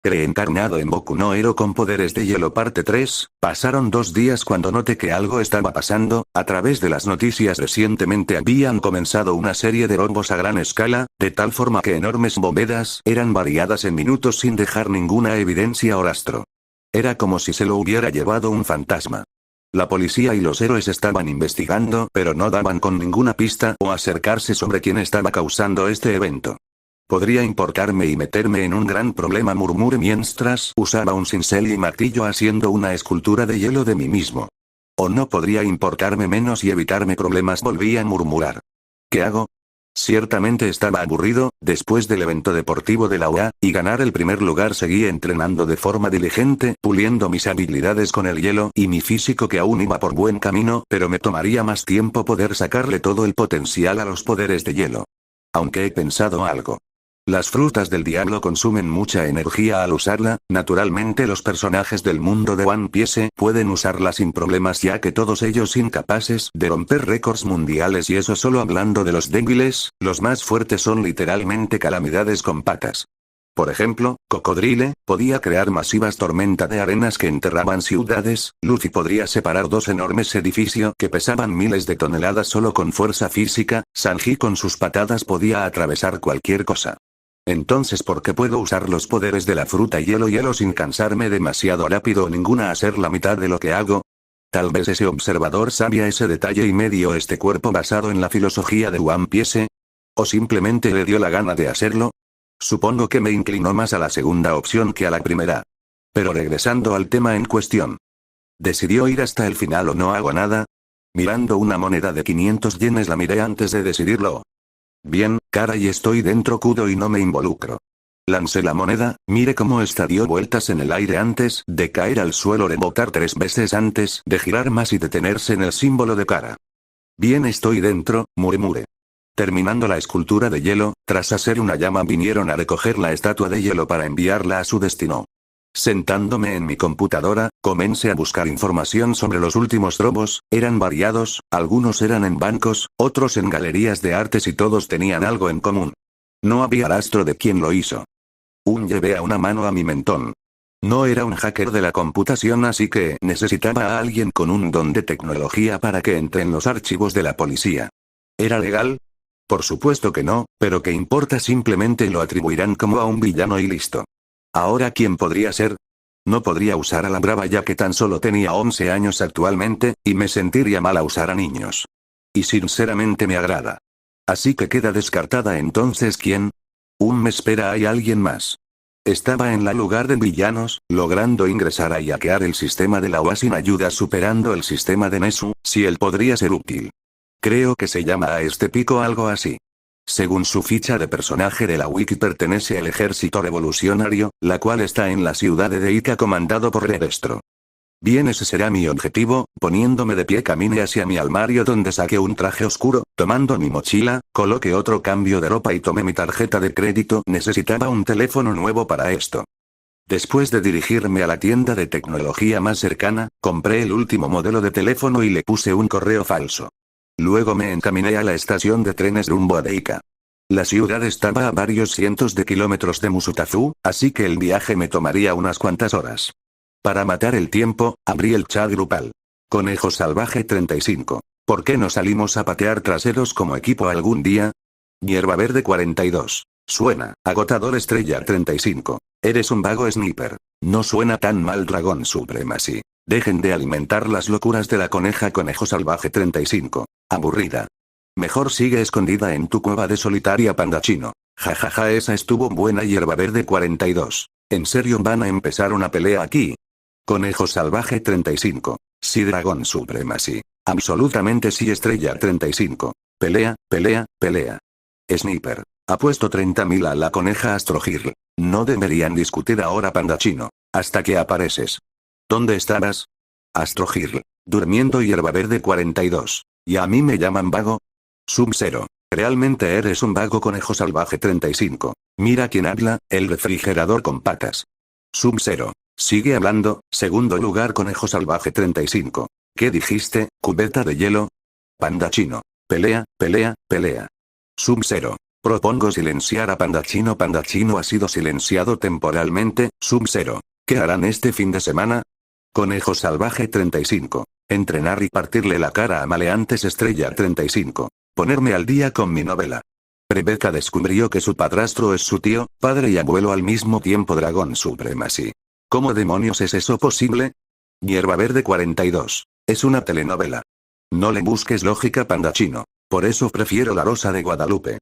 Reencarnado en Boku no Hero con poderes de hielo parte 3, pasaron 2 días cuando noté que algo estaba pasando. A través de las noticias recientemente habían comenzado una serie de robos a gran escala, de tal forma que enormes bóvedas eran variadas en minutos sin dejar ninguna evidencia o rastro. Era como si se lo hubiera llevado un fantasma. La policía y los héroes estaban investigando, pero no daban con ninguna pista o acercarse sobre quién estaba causando este evento. Podría importarme y meterme en un gran problema, murmuré mientras usaba un cincel y martillo haciendo una escultura de hielo de mí mismo. O no podría importarme menos y evitarme problemas, volví a murmurar. ¿Qué hago? Ciertamente estaba aburrido, después del evento deportivo de la UA, y ganar el primer lugar seguí entrenando de forma diligente, puliendo mis habilidades con el hielo y mi físico que aún iba por buen camino, pero me tomaría más tiempo poder sacarle todo el potencial a los poderes de hielo. Aunque he pensado algo. Las frutas del diablo consumen mucha energía al usarla, naturalmente los personajes del mundo de One Piece pueden usarla sin problemas ya que todos ellos incapaces de romper récords mundiales y eso solo hablando de los débiles, los más fuertes son literalmente calamidades con patas. Por ejemplo, Cocodrile podía crear masivas tormentas de arenas que enterraban ciudades, Luffy podría separar dos enormes edificios que pesaban miles de toneladas solo con fuerza física, Sanji con sus patadas podía atravesar cualquier cosa. Entonces, ¿por qué puedo usar los poderes de la fruta hielo sin cansarme demasiado rápido o ninguna hacer la mitad de lo que hago? Tal vez ese observador sabía ese detalle y me dio este cuerpo basado en la filosofía de One Piece. ¿O simplemente le dio la gana de hacerlo? Supongo que me inclinó más a la segunda opción que a la primera. Pero regresando al tema en cuestión. ¿Decidió ir hasta el final o no hago nada? Mirando una moneda de 500 yenes la miré antes de decidirlo. Bien, caray, estoy dentro Kudo y no me involucro. Lancé la moneda, mire cómo esta dio vueltas en el aire antes de caer al suelo, rebotar 3 veces antes de girar más y detenerse en el símbolo de cara. Bien, estoy dentro, murmuré. Terminando la escultura de hielo, tras hacer una llama vinieron a recoger la estatua de hielo para enviarla a su destino. Sentándome en mi computadora, comencé a buscar información sobre los últimos robos, eran variados, algunos eran en bancos, otros en galerías de artes y todos tenían algo en común. No había rastro de quién lo hizo. Llevé a una mano a mi mentón. No era un hacker de la computación, así que necesitaba a alguien con un don de tecnología para que entre en los archivos de la policía. ¿Era legal? Por supuesto que no, pero ¿qué importa? Simplemente lo atribuirán como a un villano y listo. Ahora, ¿quién podría ser? No podría usar a la brava ya que tan solo tenía 11 años actualmente, y me sentiría mal a usar a niños. Y sinceramente me agrada. Así que queda descartada. Entonces, ¿quién? Me espera, hay alguien más. Estaba en la lugar de villanos, logrando ingresar a hackear el sistema de la UA sin ayuda, superando el sistema de Nezu, si él podría ser útil. Creo que se llama a este pico algo así. Según su ficha de personaje de la wiki pertenece al ejército revolucionario, la cual está en la ciudad de Ica comandado por Redestro. Bien, ese será mi objetivo. Poniéndome de pie caminé hacia mi armario donde saqué un traje oscuro, tomando mi mochila, coloqué otro cambio de ropa y tomé mi tarjeta de crédito. Necesitaba un teléfono nuevo para esto. Después de dirigirme a la tienda de tecnología más cercana, compré el último modelo de teléfono y le puse un correo falso. Luego me encaminé a la estación de trenes rumbo a Deika. La ciudad estaba a varios cientos de kilómetros de Musutafu, así que el viaje me tomaría unas cuantas horas. Para matar el tiempo, abrí el chat grupal. Conejo Salvaje 35. ¿Por qué no salimos a patear traseros como equipo algún día? Hierba Verde 42. Suena, agotador Estrella 35. Eres un vago sniper. No suena tan mal Dragón Supremacy. Dejen de alimentar las locuras de la coneja Conejo Salvaje 35. Aburrida. Mejor sigue escondida en tu cueva de solitaria panda chino. Jajaja, esa estuvo buena. Hierba Verde 42. ¿En serio van a empezar una pelea aquí? Conejo Salvaje 35. Sí, Dragón Supremacy. Absolutamente sí, Estrella 35. Pelea, pelea, pelea. Sniper. Apuesto 30.000 a la coneja Astrogirl. No deberían discutir ahora, panda chino. Hasta que apareces. ¿Dónde estabas? Astrogirl. Durmiendo. Hierba Verde 42. ¿Y a mí me llaman vago? Sub-Zero. Realmente eres un vago. Conejo Salvaje 35. Mira quién habla, el refrigerador con patas. Sub-Zero. Sigue hablando. Segundo lugar. Conejo Salvaje 35. ¿Qué dijiste, cubeta de hielo? Panda chino. Pelea, pelea, pelea. Sub-Zero. Propongo silenciar a Pandachino. Pandachino ha sido silenciado temporalmente. Sub-Zero. ¿Qué harán este fin de semana? Conejo Salvaje 35. Entrenar y partirle la cara a maleantes. Estrella 35. Ponerme al día con mi novela. Rebecca descubrió que su padrastro es su tío, padre y abuelo al mismo tiempo. Dragón Supremacy. ¿Cómo demonios es eso posible? Hierba Verde 42. Es una telenovela. No le busques lógica, Pandachino. Por eso prefiero La Rosa de Guadalupe.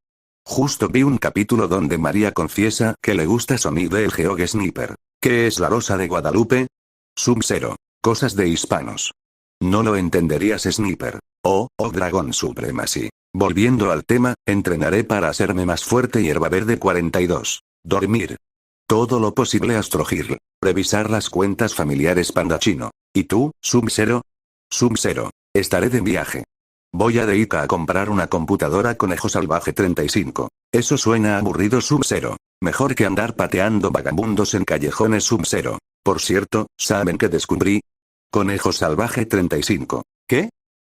Justo vi un capítulo donde María confiesa que le gusta Sonic del Geog Sniper. ¿Qué es La Rosa de Guadalupe? Sub-Zero. Cosas de hispanos. No lo entenderías, Sniper. Oh, Dragón Supremacy. Volviendo al tema, entrenaré para hacerme más fuerte. Hierba Verde 42. Dormir. Todo lo posible. Astrogirl. Revisar las cuentas familiares. Pandachino. ¿Y tú, Sub-Zero? Sub-Zero. Estaré de viaje. Voy a Deika a comprar una computadora. Conejo Salvaje 35. Eso suena aburrido. Sub-Zero. Mejor que andar pateando vagabundos en callejones. Sub-Zero. Por cierto, ¿saben qué descubrí? Conejo Salvaje 35. ¿Qué?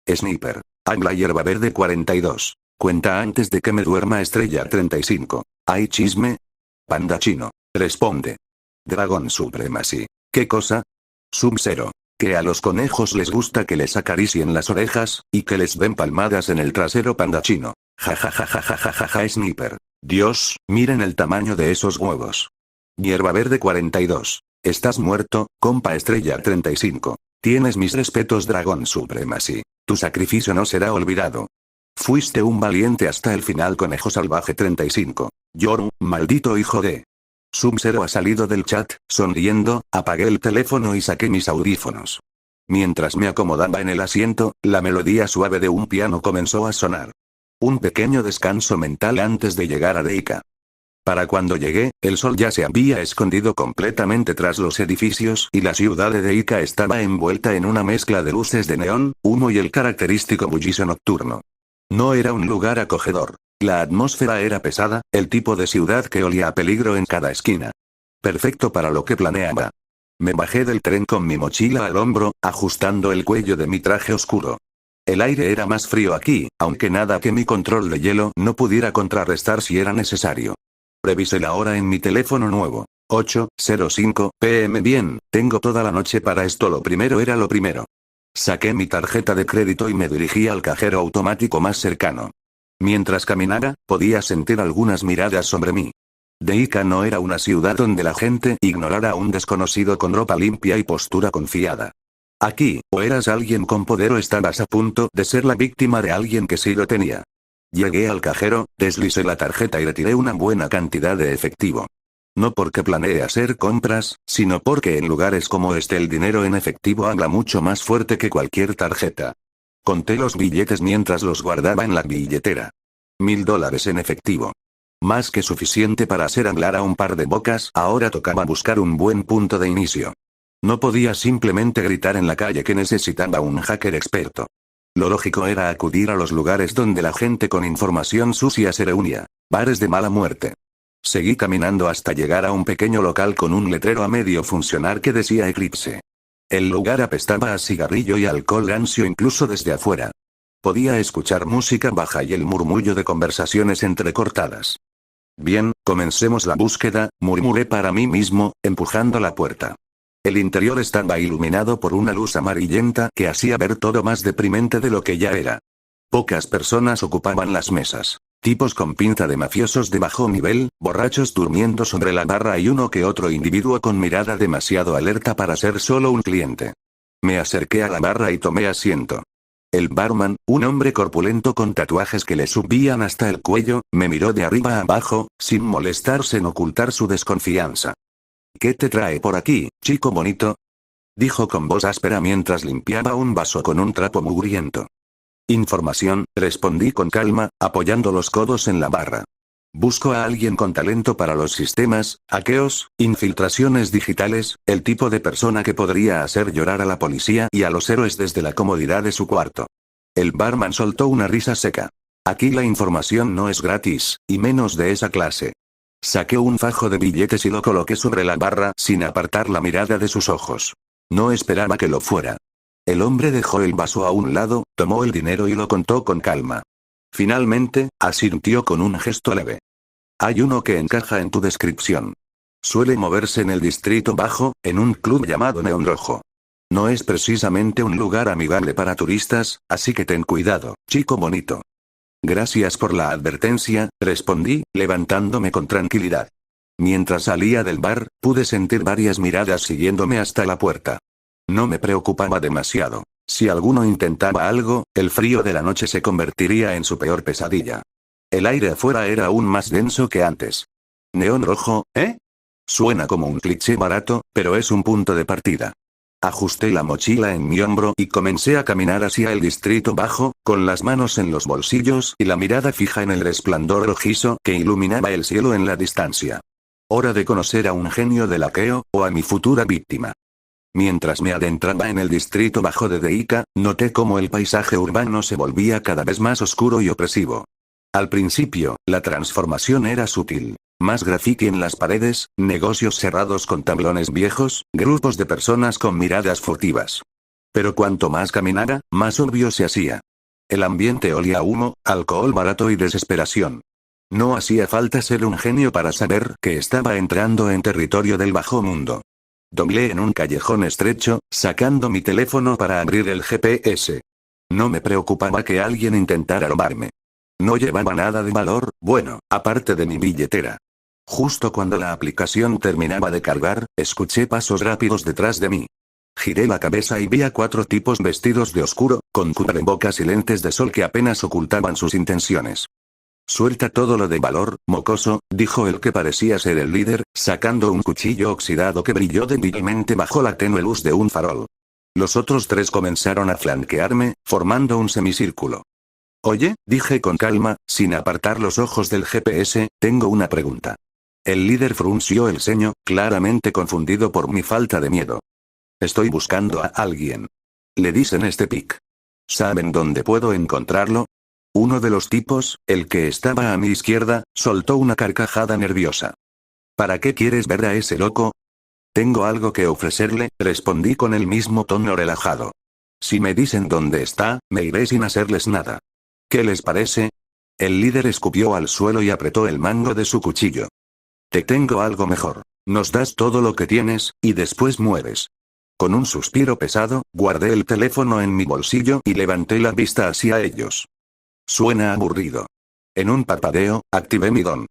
Sniper. Habla. Hierba Verde 42. Cuenta antes de que me duerma. Estrella 35. ¿Hay chisme? Pandachino. Responde. Dragón Supremacy. ¿Qué cosa? Sub-Zero. Que a los conejos les gusta que les acaricien las orejas, y que les den palmadas en el trasero. Pandachino. Ja. Sniper. Dios, miren el tamaño de esos huevos. Hierba Verde 42. Estás muerto, compa. Estrella 35. Tienes mis respetos. Dragón Supremacy. Tu sacrificio no será olvidado. Fuiste un valiente hasta el final. Conejo Salvaje 35. Yoru, maldito hijo de... Sub-Zero ha salido del chat, sonriendo, apagué el teléfono y saqué mis audífonos. Mientras me acomodaba en el asiento, la melodía suave de un piano comenzó a sonar. Un pequeño descanso mental antes de llegar a Deika. Para cuando llegué, el sol ya se había escondido completamente tras los edificios y la ciudad de Deika estaba envuelta en una mezcla de luces de neón, humo y el característico bullicio nocturno. No era un lugar acogedor. La atmósfera era pesada, el tipo de ciudad que olía a peligro en cada esquina. Perfecto para lo que planeaba. Me bajé del tren con mi mochila al hombro, ajustando el cuello de mi traje oscuro. El aire era más frío aquí, aunque nada que mi control de hielo no pudiera contrarrestar si era necesario. Revisé la hora en mi teléfono nuevo. 8:05 p.m. Bien, tengo toda la noche para esto. Lo primero era lo primero. Saqué mi tarjeta de crédito y me dirigí al cajero automático más cercano. Mientras caminaba, podía sentir algunas miradas sobre mí. Deika no era una ciudad donde la gente ignorara a un desconocido con ropa limpia y postura confiada. Aquí, o eras alguien con poder o estabas a punto de ser la víctima de alguien que sí lo tenía. Llegué al cajero, deslicé la tarjeta y retiré una buena cantidad de efectivo. No porque planeé hacer compras, sino porque en lugares como este el dinero en efectivo habla mucho más fuerte que cualquier tarjeta. Conté los billetes mientras los guardaba en la billetera. $1000 en efectivo. Más que suficiente para hacer hablar a un par de bocas. Ahora tocaba buscar un buen punto de inicio. No podía simplemente gritar en la calle que necesitaba un hacker experto. Lo lógico era acudir a los lugares donde la gente con información sucia se reunía. Bares de mala muerte. Seguí caminando hasta llegar a un pequeño local con un letrero a medio funcionar que decía Eclipse. El lugar apestaba a cigarrillo y alcohol rancio incluso desde afuera. Podía escuchar música baja y el murmullo de conversaciones entrecortadas. Bien, comencemos la búsqueda, murmuré para mí mismo, empujando la puerta. El interior estaba iluminado por una luz amarillenta que hacía ver todo más deprimente de lo que ya era. Pocas personas ocupaban las mesas. Tipos con pinta de mafiosos de bajo nivel, borrachos durmiendo sobre la barra y uno que otro individuo con mirada demasiado alerta para ser solo un cliente. Me acerqué a la barra y tomé asiento. El barman, un hombre corpulento con tatuajes que le subían hasta el cuello, me miró de arriba a abajo, sin molestarse en ocultar su desconfianza. ¿Qué te trae por aquí, chico bonito?, dijo con voz áspera mientras limpiaba un vaso con un trapo mugriento. Información, respondí con calma, apoyando los codos en la barra. Busco a alguien con talento para los sistemas, hackeos, infiltraciones digitales, el tipo de persona que podría hacer llorar a la policía y a los héroes desde la comodidad de su cuarto. El barman soltó una risa seca. Aquí la información no es gratis, y menos de esa clase. Saqué un fajo de billetes y lo coloqué sobre la barra sin apartar la mirada de sus ojos. No esperaba que lo fuera. El hombre dejó el vaso a un lado, tomó el dinero y lo contó con calma. Finalmente, asintió con un gesto leve. Hay uno que encaja en tu descripción. Suele moverse en el distrito bajo, en un club llamado Neón Rojo. No es precisamente un lugar amigable para turistas, así que ten cuidado, chico bonito. Gracias por la advertencia, respondí, levantándome con tranquilidad. Mientras salía del bar, pude sentir varias miradas siguiéndome hasta la puerta. No me preocupaba demasiado. Si alguno intentaba algo, el frío de la noche se convertiría en su peor pesadilla. El aire afuera era aún más denso que antes. Neón rojo, ¿eh? Suena como un cliché barato, pero es un punto de partida. Ajusté la mochila en mi hombro y comencé a caminar hacia el distrito bajo, con las manos en los bolsillos y la mirada fija en el resplandor rojizo que iluminaba el cielo en la distancia. Hora de conocer a un genio del hackeo, o a mi futura víctima. Mientras me adentraba en el distrito bajo de Deika, noté cómo el paisaje urbano se volvía cada vez más oscuro y opresivo. Al principio, la transformación era sutil. Más graffiti en las paredes, negocios cerrados con tablones viejos, grupos de personas con miradas furtivas. Pero cuanto más caminara, más obvio se hacía. El ambiente olía a humo, alcohol barato y desesperación. No hacía falta ser un genio para saber que estaba entrando en territorio del bajo mundo. Doblé en un callejón estrecho, sacando mi teléfono para abrir el GPS. No me preocupaba que alguien intentara robarme. No llevaba nada de valor, bueno, aparte de mi billetera. Justo cuando la aplicación terminaba de cargar, escuché pasos rápidos detrás de mí. Giré la cabeza y vi a 4 tipos vestidos de oscuro, con cubrebocas y lentes de sol que apenas ocultaban sus intenciones. Suelta todo lo de valor, mocoso, dijo el que parecía ser el líder, sacando un cuchillo oxidado que brilló débilmente bajo la tenue luz de un farol. Los otros 3 comenzaron a flanquearme, formando un semicírculo. Oye, dije con calma, sin apartar los ojos del GPS, tengo una pregunta. El líder frunció el ceño, claramente confundido por mi falta de miedo. Estoy buscando a alguien. Le dicen este pic. ¿Saben dónde puedo encontrarlo? Uno de los tipos, el que estaba a mi izquierda, soltó una carcajada nerviosa. ¿Para qué quieres ver a ese loco? Tengo algo que ofrecerle, respondí con el mismo tono relajado. Si me dicen dónde está, me iré sin hacerles nada. ¿Qué les parece? El líder escupió al suelo y apretó el mango de su cuchillo. Te tengo algo mejor. Nos das todo lo que tienes, y después mueres. Con un suspiro pesado, guardé el teléfono en mi bolsillo y levanté la vista hacia ellos. Suena aburrido. En un parpadeo, activé mi don.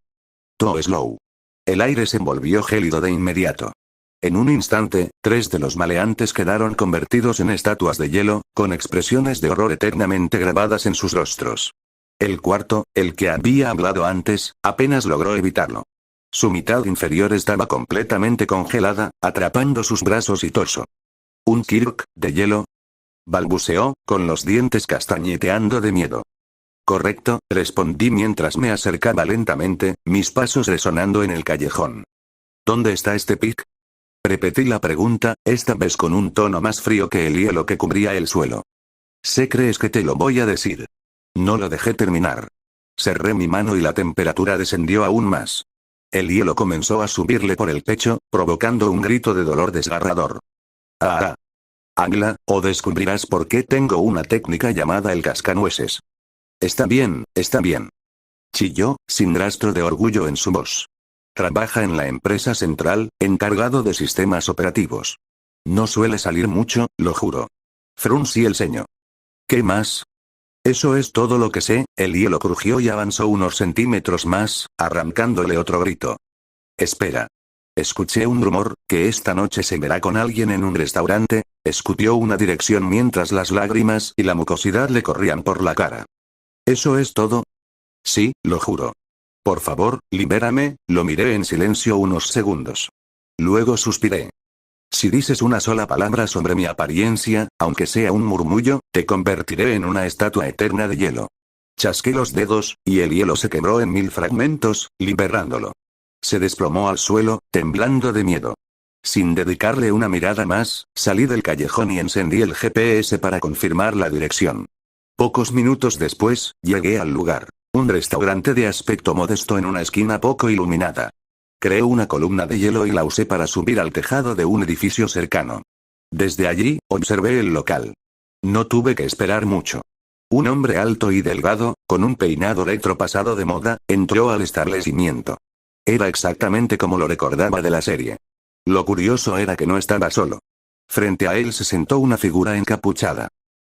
Too Slow. El aire se envolvió gélido de inmediato. En un instante, 3 de los maleantes quedaron convertidos en estatuas de hielo, con expresiones de horror eternamente grabadas en sus rostros. El cuarto, el que había hablado antes, apenas logró evitarlo. Su mitad inferior estaba completamente congelada, atrapando sus brazos y torso. ¿Un Kirk, de hielo? Balbuceó, con los dientes castañeteando de miedo. Correcto, respondí mientras me acercaba lentamente, mis pasos resonando en el callejón. ¿Dónde está este pic? Repetí la pregunta, esta vez con un tono más frío que el hielo que cubría el suelo. ¿Se crees que te lo voy a decir? No lo dejé terminar. Cerré mi mano y la temperatura descendió aún más. El hielo comenzó a subirle por el pecho, provocando un grito de dolor desgarrador. ¡Ah! Habla, o descubrirás por qué tengo una técnica llamada el cascanueces. Está bien, chilló, sin rastro de orgullo en su voz. Trabaja en la empresa central, encargado de sistemas operativos. No suele salir mucho, lo juro. Fruncí el ceño. ¿Qué más? Eso es todo lo que sé, el hielo crujió y avanzó unos centímetros más, arrancándole otro grito. Espera. Escuché un rumor, que esta noche se verá con alguien en un restaurante, escupió una dirección mientras las lágrimas y la mucosidad le corrían por la cara. ¿Eso es todo? Sí, lo juro. Por favor, libérame, lo miré en silencio unos segundos. Luego suspiré. Si dices una sola palabra sobre mi apariencia, aunque sea un murmullo, te convertiré en una estatua eterna de hielo. Chasqué los dedos, y el hielo se quebró en 1000 fragmentos, liberándolo. Se desplomó al suelo, temblando de miedo. Sin dedicarle una mirada más, salí del callejón y encendí el GPS para confirmar la dirección. Pocos minutos después, llegué al lugar. Un restaurante de aspecto modesto en una esquina poco iluminada. Creé una columna de hielo y la usé para subir al tejado de un edificio cercano. Desde allí, observé el local. No tuve que esperar mucho. Un hombre alto y delgado, Con un peinado retro pasado de moda, entró al establecimiento. Era exactamente como lo recordaba de la serie. Lo curioso era que no estaba solo. Frente a él se sentó una figura encapuchada.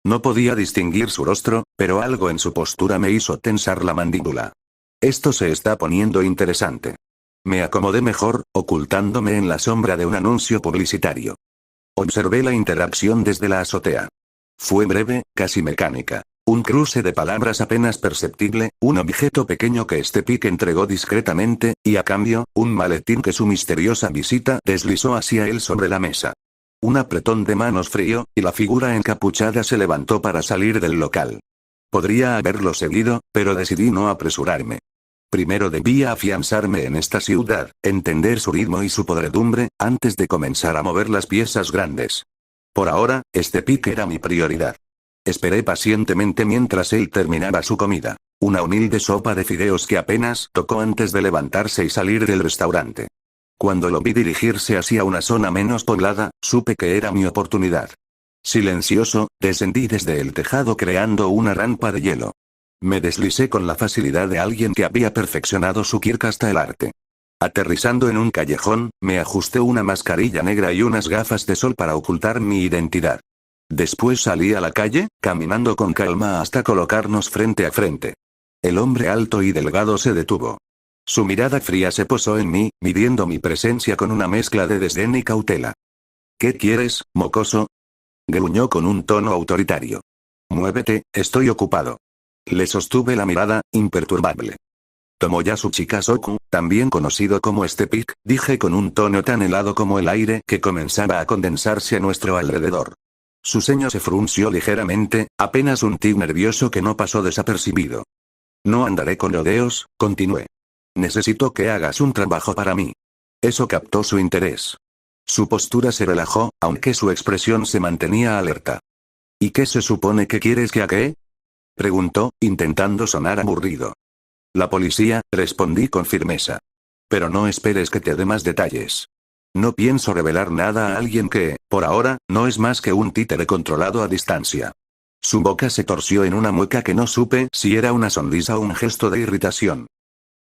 No podía distinguir su rostro, pero algo en su postura me hizo tensar la mandíbula. Esto se está poniendo interesante. Me acomodé mejor, ocultándome en la sombra de un anuncio publicitario. Observé la interacción desde la azotea. Fue breve, casi mecánica. Un cruce de palabras apenas perceptible, un objeto pequeño que Stepik entregó discretamente, y a cambio, un maletín que su misteriosa visita deslizó hacia él sobre la mesa. Un apretón de manos frío, y la figura encapuchada se levantó para salir del local. Podría haberlo seguido, pero decidí no apresurarme. Primero debía afianzarme en esta ciudad, entender su ritmo y su podredumbre, antes de comenzar a mover las piezas grandes. Por ahora, Stepik era mi prioridad. Esperé pacientemente mientras él terminaba su comida. Una humilde sopa de fideos que apenas tocó antes de levantarse y salir del restaurante. Cuando lo vi dirigirse hacia una zona menos poblada, supe que era mi oportunidad. Silencioso, descendí desde el tejado creando una rampa de hielo. Me deslicé con la facilidad de alguien que había perfeccionado su kirk hasta el arte. Aterrizando en un callejón, me ajusté una mascarilla negra y unas gafas de sol para ocultar mi identidad. Después salí a la calle, caminando con calma hasta colocarnos frente a frente. El hombre alto y delgado se detuvo. Su mirada fría se posó en mí, midiendo mi presencia con una mezcla de desdén y cautela. ¿Qué quieres, mocoso? Gruñó con un tono autoritario. Muévete, estoy ocupado. Le sostuve la mirada, imperturbable. Tomoyasuchi Kazoku, también conocido como Stepik, dije con un tono tan helado como el aire que comenzaba a condensarse a nuestro alrededor. Su ceño se frunció ligeramente, apenas un tic nervioso que no pasó desapercibido. No andaré con rodeos, continué. Necesito que hagas un trabajo para mí. Eso captó su interés. Su postura se relajó, aunque su expresión se mantenía alerta. ¿Y qué se supone que quieres que haga? Preguntó, intentando sonar aburrido. La policía, respondí con firmeza. Pero no esperes que te dé más detalles. No pienso revelar nada a alguien que, por ahora, no es más que un títere controlado a distancia. Su boca se torció en una mueca que no supe si era una sonrisa o un gesto de irritación.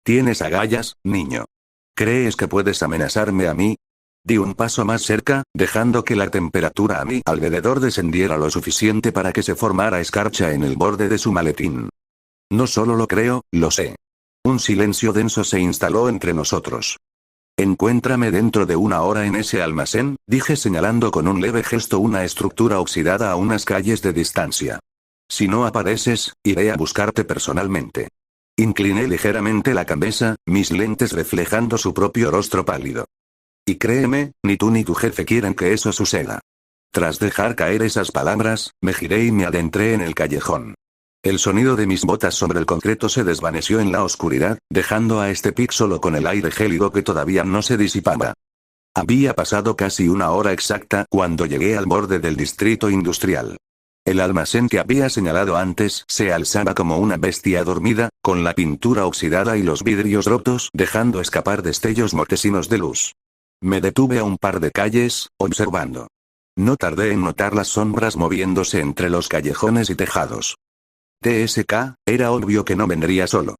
¿Tienes agallas, niño? ¿Crees que puedes amenazarme a mí? Di un paso más cerca, dejando que la temperatura a mi alrededor descendiera lo suficiente para que se formara escarcha en el borde de su maletín. No solo lo creo, lo sé. Un silencio denso se instaló entre nosotros. Encuéntrame dentro de una hora en ese almacén, dije señalando con un leve gesto una estructura oxidada a unas calles de distancia. Si no apareces, iré a buscarte personalmente. Incliné ligeramente la cabeza, mis lentes reflejando su propio rostro pálido. Y créeme, ni tú ni tu jefe quieren que eso suceda. Tras dejar caer esas palabras, me giré y me adentré en el callejón. El sonido de mis botas sobre el concreto se desvaneció en la oscuridad, dejando a Stepik solo con el aire gélido que todavía no se disipaba. Había pasado casi una hora exacta cuando llegué al borde del distrito industrial. El almacén que había señalado antes se alzaba como una bestia dormida, con la pintura oxidada y los vidrios rotos dejando escapar destellos mortecinos de luz. Me detuve a un par de calles, observando. No tardé en notar las sombras moviéndose entre los callejones y tejados. TSK, era obvio que no vendría solo.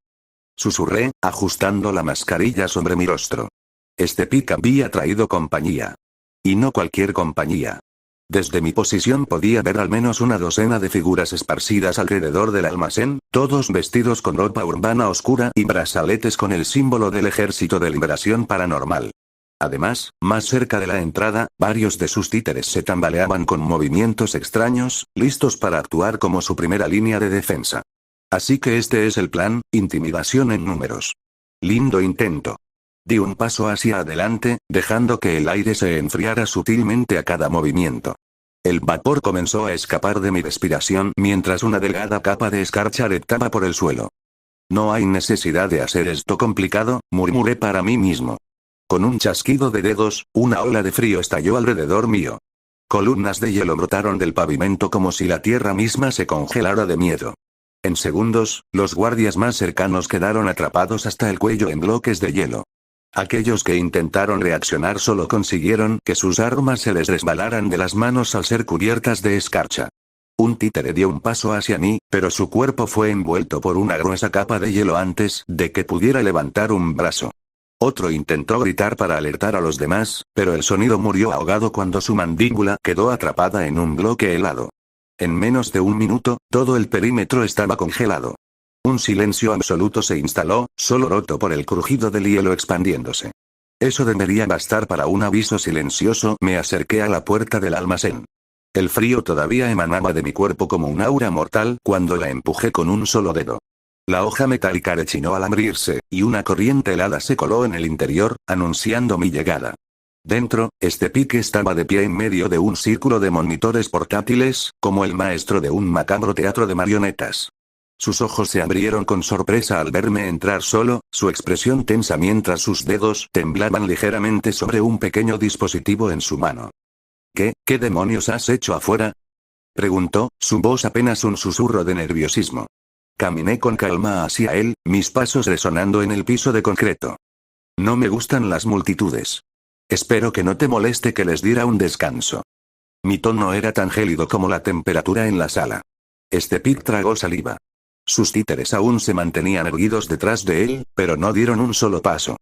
Susurré, ajustando la mascarilla sobre mi rostro. Stepik había traído compañía. Y no cualquier compañía. Desde mi posición podía ver al menos una docena de figuras esparcidas alrededor del almacén, todos vestidos con ropa urbana oscura y brazaletes con el símbolo del Ejército de Liberación Paranormal. Además, más cerca de la entrada, varios de sus títeres se tambaleaban con movimientos extraños, listos para actuar como su primera línea de defensa. Así que este es el plan, intimidación en números. Lindo intento. Di un paso hacia adelante, dejando que el aire se enfriara sutilmente a cada movimiento. El vapor comenzó a escapar de mi respiración mientras una delgada capa de escarcha reptaba por el suelo. No hay necesidad de hacer esto complicado, murmuré para mí mismo. Con un chasquido de dedos, una ola de frío estalló alrededor mío. Columnas de hielo brotaron del pavimento como si la tierra misma se congelara de miedo. En segundos, los guardias más cercanos quedaron atrapados hasta el cuello en bloques de hielo. Aquellos que intentaron reaccionar solo consiguieron que sus armas se les resbalaran de las manos al ser cubiertas de escarcha. Un títere dio un paso hacia mí, pero su cuerpo fue envuelto por una gruesa capa de hielo antes de que pudiera levantar un brazo. Otro intentó gritar para alertar a los demás, pero el sonido murió ahogado cuando su mandíbula quedó atrapada en un bloque helado. En menos de un minuto, todo el perímetro estaba congelado. Un silencio absoluto se instaló, solo roto por el crujido del hielo expandiéndose. Eso debería bastar para un aviso silencioso. Me acerqué a la puerta del almacén. El frío todavía emanaba de mi cuerpo como un aura mortal cuando la empujé con un solo dedo. La hoja metálica rechinó al abrirse, y una corriente helada se coló en el interior, anunciando mi llegada. Dentro, pique estaba de pie en medio de un círculo de monitores portátiles, como el maestro de un macabro teatro de marionetas. Sus ojos se abrieron con sorpresa al verme entrar solo, su expresión tensa mientras sus dedos temblaban ligeramente sobre un pequeño dispositivo en su mano. ¿Qué demonios has hecho afuera?, preguntó, su voz apenas un susurro de nerviosismo. Caminé con calma hacia él, mis pasos resonando en el piso de concreto. No me gustan las multitudes. Espero que no te moleste que les diera un descanso. Mi tono era tan gélido como la temperatura en la sala. Pic tragó saliva. Sus títeres aún se mantenían erguidos detrás de él, pero no dieron un solo paso.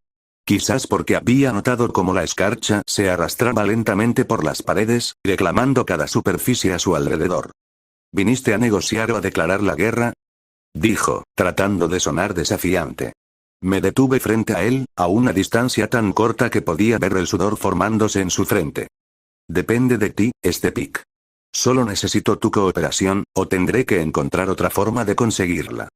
Quizás porque había notado cómo la escarcha se arrastraba lentamente por las paredes, reclamando cada superficie a su alrededor. ¿Viniste a negociar o a declarar la guerra?, dijo, tratando de sonar desafiante. Me detuve frente a él, a una distancia tan corta que podía ver el sudor formándose en su frente. Depende de ti, Pic. Solo necesito tu cooperación, o tendré que encontrar otra forma de conseguirla.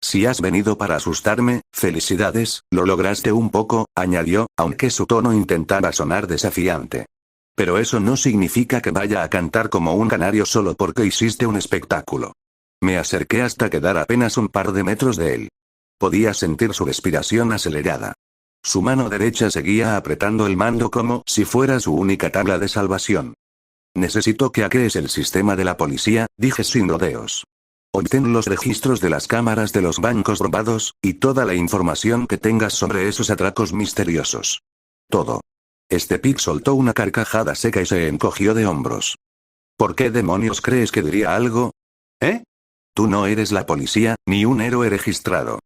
Si has venido para asustarme, felicidades, lo lograste un poco, añadió, aunque su tono intentaba sonar desafiante. Pero eso no significa que vaya a cantar como un canario solo porque hiciste un espectáculo. Me acerqué hasta quedar apenas un par de metros de él. Podía sentir su respiración acelerada. Su mano derecha seguía apretando el mando como si fuera su única tabla de salvación. Necesito que hackees el sistema de la policía, dije sin rodeos. Obtén los registros de las cámaras de los bancos robados, y toda la información que tengas sobre esos atracos misteriosos. Todo. Pic soltó una carcajada seca y se encogió de hombros. ¿Por qué demonios crees que diría algo? Tú no eres la policía, ni un héroe registrado.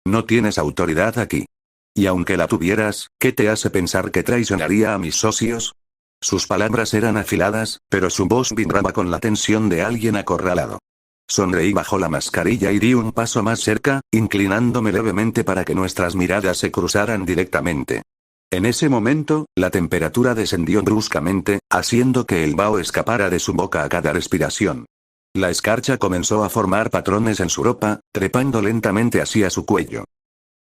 No tienes autoridad aquí. Y aunque la tuvieras, ¿qué te hace pensar que traicionaría a mis socios? Sus palabras eran afiladas, pero su voz vibraba con la tensión de alguien acorralado. Sonreí bajo la mascarilla y di un paso más cerca, inclinándome levemente para que nuestras miradas se cruzaran directamente. En ese momento, la temperatura descendió bruscamente, haciendo que el vaho escapara de su boca a cada respiración. La escarcha comenzó a formar patrones en su ropa, trepando lentamente hacia su cuello.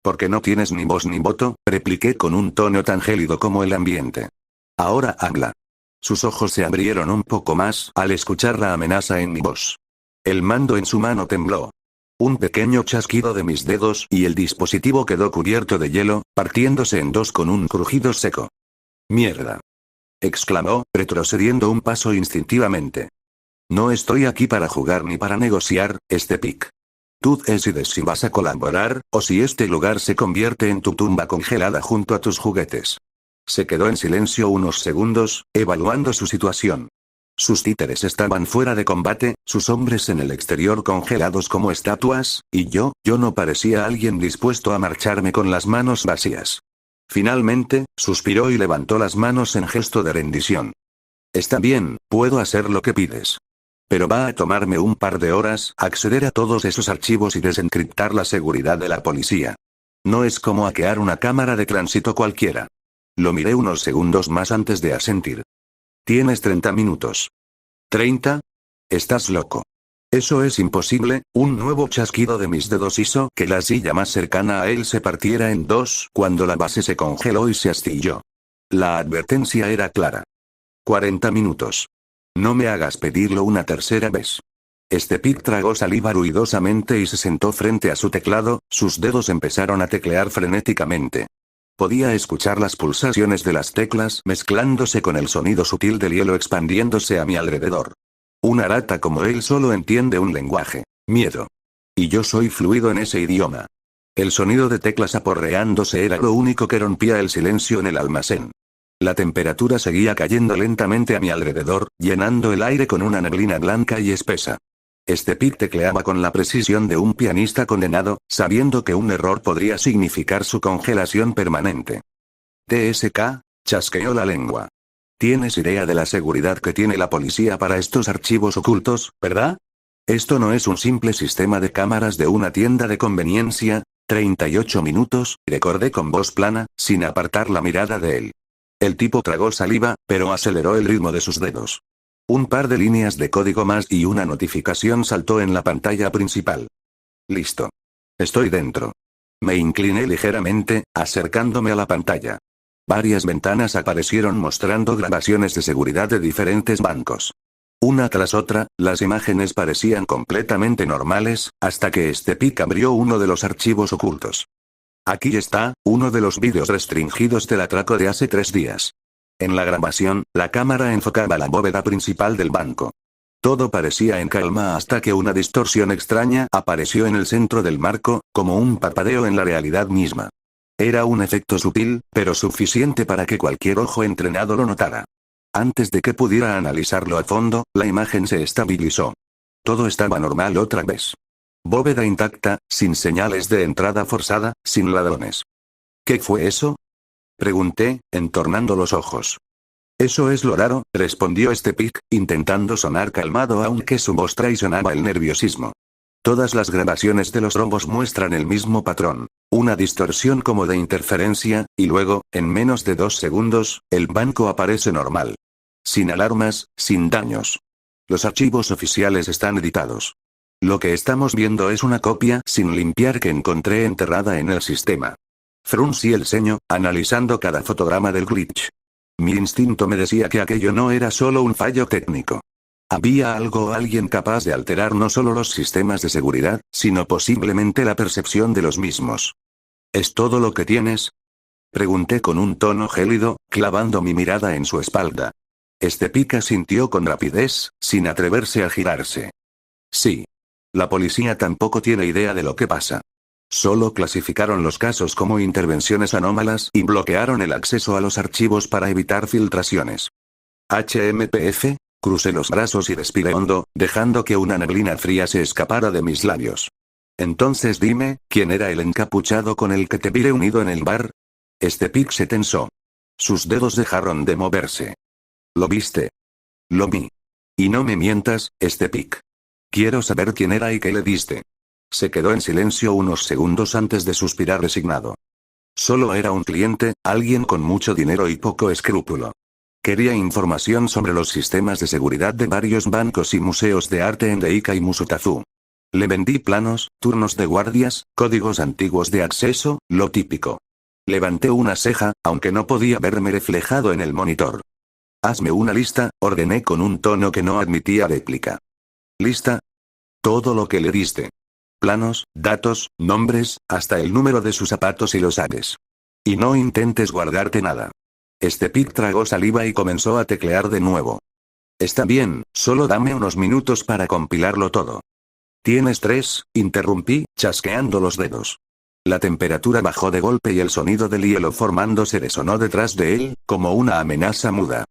¿Por qué no tienes ni voz ni voto?, repliqué con un tono tan gélido como el ambiente. Ahora habla. Sus ojos se abrieron un poco más al escuchar la amenaza en mi voz. El mando en su mano tembló. Un pequeño chasquido de mis dedos y el dispositivo quedó cubierto de hielo, partiéndose en dos con un crujido seco. ¡Mierda!, exclamó, retrocediendo un paso instintivamente. No estoy aquí para jugar ni para negociar, Pic. Tú decides si vas a colaborar, o si este lugar se convierte en tu tumba congelada junto a tus juguetes. Se quedó en silencio unos segundos, evaluando su situación. Sus títeres estaban fuera de combate, sus hombres en el exterior congelados como estatuas, y yo no parecía alguien dispuesto a marcharme con las manos vacías. Finalmente, suspiró y levantó las manos en gesto de rendición. Está bien, puedo hacer lo que pides. Pero va a tomarme un par de horas acceder a todos esos archivos y desencriptar la seguridad de la policía. No es como hackear una cámara de tránsito cualquiera. Lo miré unos segundos más antes de asentir. Tienes 30 minutos. ¿30? Estás loco. Eso es imposible. Un nuevo chasquido de mis dedos hizo que la silla más cercana a él se partiera en dos cuando la base se congeló y se astilló. La advertencia era clara. 40 minutos. No me hagas pedirlo una tercera vez. Pic tragó saliva ruidosamente y se sentó frente a su teclado, sus dedos empezaron a teclear frenéticamente. Podía escuchar las pulsaciones de las teclas mezclándose con el sonido sutil del hielo expandiéndose a mi alrededor. Una rata como él solo entiende un lenguaje: miedo. Y yo soy fluido en ese idioma. El sonido de teclas aporreándose era lo único que rompía el silencio en el almacén. La temperatura seguía cayendo lentamente a mi alrededor, llenando el aire con una neblina blanca y espesa. Pic tecleaba con la precisión de un pianista condenado, sabiendo que un error podría significar su congelación permanente. TSK, chasqueó la lengua. Tienes idea de la seguridad que tiene la policía para estos archivos ocultos, ¿verdad? Esto no es un simple sistema de cámaras de una tienda de conveniencia. 38 minutos, recordé con voz plana, sin apartar la mirada de él. El tipo tragó saliva, pero aceleró el ritmo de sus dedos. Un par de líneas de código más y una notificación saltó en la pantalla principal. Listo. Estoy dentro. Me incliné ligeramente, acercándome a la pantalla. Varias ventanas aparecieron mostrando grabaciones de seguridad de diferentes bancos. Una tras otra, las imágenes parecían completamente normales, hasta que Pic abrió uno de los archivos ocultos. Aquí está, uno de los vídeos restringidos del atraco de hace 3 días. En la grabación, la cámara enfocaba la bóveda principal del banco. Todo parecía en calma hasta que una distorsión extraña apareció en el centro del marco, como un parpadeo en la realidad misma. Era un efecto sutil, pero suficiente para que cualquier ojo entrenado lo notara. Antes de que pudiera analizarlo a fondo, la imagen se estabilizó. Todo estaba normal otra vez. Bóveda intacta, sin señales de entrada forzada, sin ladrones. ¿Qué fue eso? Pregunté, entornando los ojos. Eso es lo raro, respondió Pic, intentando sonar calmado aunque su voz traicionaba el nerviosismo. Todas las grabaciones de los robos muestran el mismo patrón. Una distorsión como de interferencia, y luego, en menos de 2 segundos, el banco aparece normal. Sin alarmas, sin daños. Los archivos oficiales están editados. Lo que estamos viendo es una copia sin limpiar que encontré enterrada en el sistema. Fruncí el ceño, analizando cada fotograma del glitch. Mi instinto me decía que aquello no era solo un fallo técnico. Había algo o alguien capaz de alterar no solo los sistemas de seguridad, sino posiblemente la percepción de los mismos. ¿Es todo lo que tienes? Pregunté con un tono gélido, clavando mi mirada en su espalda. Pic asintió con rapidez, sin atreverse a girarse. Sí. La policía tampoco tiene idea de lo que pasa. Solo clasificaron los casos como intervenciones anómalas y bloquearon el acceso a los archivos para evitar filtraciones. HMPF, crucé los brazos y respiré hondo, dejando que una neblina fría se escapara de mis labios. Entonces dime, ¿quién era el encapuchado con el que te vi reunido en el bar? Pic se tensó. Sus dedos dejaron de moverse. ¿Lo viste? Lo vi. Y no me mientas, Pic. Quiero saber quién era y qué le diste. Se quedó en silencio unos segundos antes de suspirar resignado. Solo era un cliente, alguien con mucho dinero y poco escrúpulo. Quería información sobre los sistemas de seguridad de varios bancos y museos de arte en Deika y Musutazu. Le vendí planos, turnos de guardias, códigos antiguos de acceso, lo típico. Levanté una ceja, aunque no podía verme reflejado en el monitor. Hazme una lista, ordené con un tono que no admitía réplica. ¿Lista? Todo lo que le diste. Planos, datos, nombres, hasta el número de sus zapatos si lo sabes. Y no intentes guardarte nada. Pic tragó saliva y comenzó a teclear de nuevo. Está bien, solo dame unos minutos para compilarlo todo. ¿Tienes 3? Interrumpí, chasqueando los dedos. La temperatura bajó de golpe y el sonido del hielo formándose resonó detrás de él, como una amenaza muda.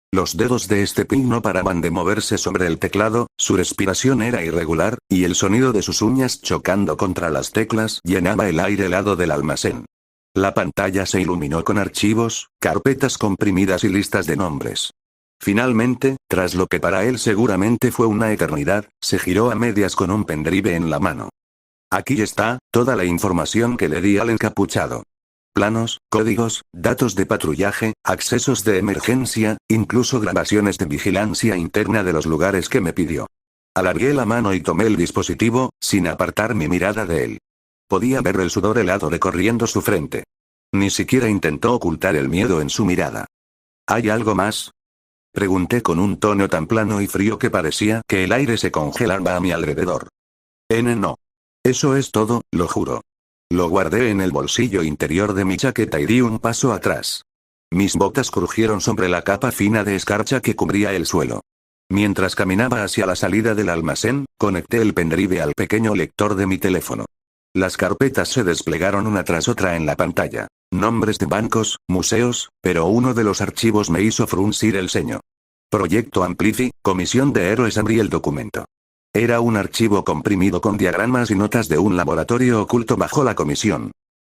Los dedos de Pic no paraban de moverse sobre el teclado, su respiración era irregular, y el sonido de sus uñas chocando contra las teclas llenaba el aire helado del almacén. La pantalla se iluminó con archivos, carpetas comprimidas y listas de nombres. Finalmente, tras lo que para él seguramente fue una eternidad, se giró a medias con un pendrive en la mano. Aquí está, toda la información que le di al encapuchado. Planos, códigos, datos de patrullaje, accesos de emergencia, incluso grabaciones de vigilancia interna de los lugares que me pidió. Alargué la mano y tomé el dispositivo, sin apartar mi mirada de él. Podía ver el sudor helado recorriendo su frente. Ni siquiera intentó ocultar el miedo en su mirada. ¿Hay algo más? Pregunté con un tono tan plano y frío que parecía que el aire se congelaba a mi alrededor. No. Eso es todo, lo juro. Lo guardé en el bolsillo interior de mi chaqueta y di un paso atrás. Mis botas crujieron sobre la capa fina de escarcha que cubría el suelo. Mientras caminaba hacia la salida del almacén, conecté el pendrive al pequeño lector de mi teléfono. Las carpetas se desplegaron una tras otra en la pantalla. Nombres de bancos, museos, pero uno de los archivos me hizo fruncir el ceño. Proyecto Amplifi, Comisión de Héroes. Abrí el documento. Era un archivo comprimido con diagramas y notas de un laboratorio oculto bajo la comisión.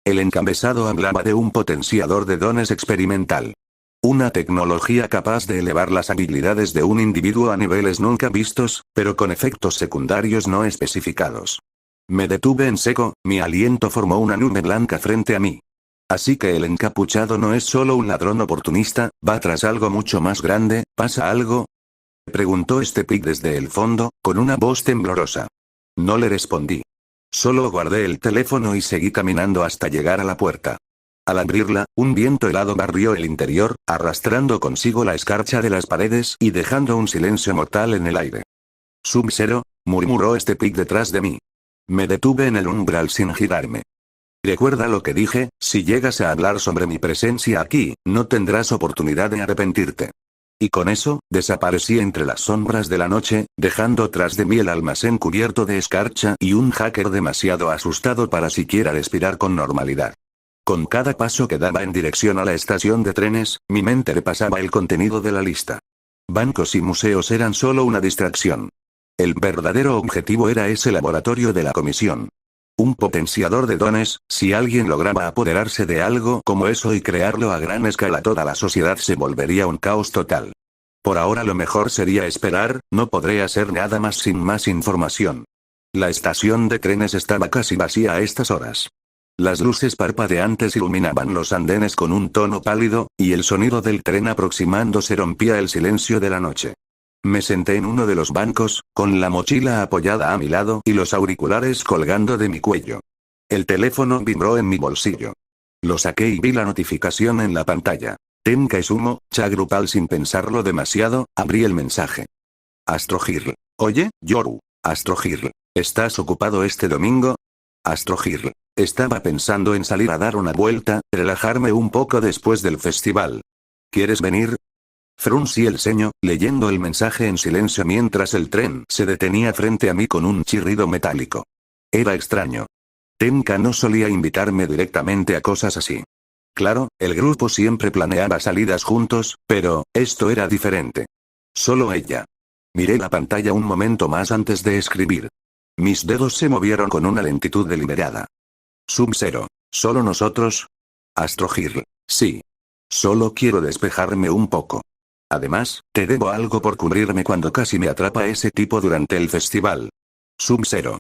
El encabezado hablaba de un potenciador de dones experimental. Una tecnología capaz de elevar las habilidades de un individuo a niveles nunca vistos, pero con efectos secundarios no especificados. Me detuve en seco, mi aliento formó una nube blanca frente a mí. Así que el encapuchado no es solo un ladrón oportunista, va tras algo mucho más grande, ¿pasa algo? Preguntó Stepik desde el fondo, con una voz temblorosa. No le respondí. Solo guardé el teléfono y seguí caminando hasta llegar a la puerta. Al abrirla, un viento helado barrió el interior, arrastrando consigo la escarcha de las paredes y dejando un silencio mortal en el aire. Sub-Zero, murmuró Stepik detrás de mí. Me detuve en el umbral sin girarme. Recuerda lo que dije, si llegas a hablar sobre mi presencia aquí, no tendrás oportunidad de arrepentirte. Y con eso, desaparecí entre las sombras de la noche, dejando tras de mí el almacén cubierto de escarcha y un hacker demasiado asustado para siquiera respirar con normalidad. Con cada paso que daba en dirección a la estación de trenes, mi mente repasaba el contenido de la lista. Bancos y museos eran solo una distracción. El verdadero objetivo era ese laboratorio de la comisión. Un potenciador de dones, si alguien lograba apoderarse de algo como eso y crearlo a gran escala, toda la sociedad se volvería un caos total. Por ahora lo mejor sería esperar, no podré hacer nada más sin más información. La estación de trenes estaba casi vacía a estas horas. Las luces parpadeantes iluminaban los andenes con un tono pálido, y el sonido del tren aproximándose rompía el silencio de la noche. Me senté en uno de los bancos, con la mochila apoyada a mi lado y los auriculares colgando de mi cuello. El teléfono vibró en mi bolsillo. Lo saqué y vi la notificación en la pantalla. Tenka Izumo, chat grupal. Sin pensarlo demasiado, abrí el mensaje. Astrogirl. Oye, Yoru. Astrogirl. ¿Estás ocupado este domingo? Astrogirl. Estaba pensando en salir a dar una vuelta, relajarme un poco después del festival. ¿Quieres venir? Fruncí el ceño, leyendo el mensaje en silencio mientras el tren se detenía frente a mí con un chirrido metálico. Era extraño. Tenka no solía invitarme directamente a cosas así. Claro, el grupo siempre planeaba salidas juntos, pero esto era diferente. Solo ella. Miré la pantalla un momento más antes de escribir. Mis dedos se movieron con una lentitud deliberada. Sub-Zero. ¿Solo nosotros? Astrogirl. Sí. Solo quiero despejarme un poco. Además, te debo algo por cubrirme cuando casi me atrapa ese tipo durante el festival. Sub-Zero.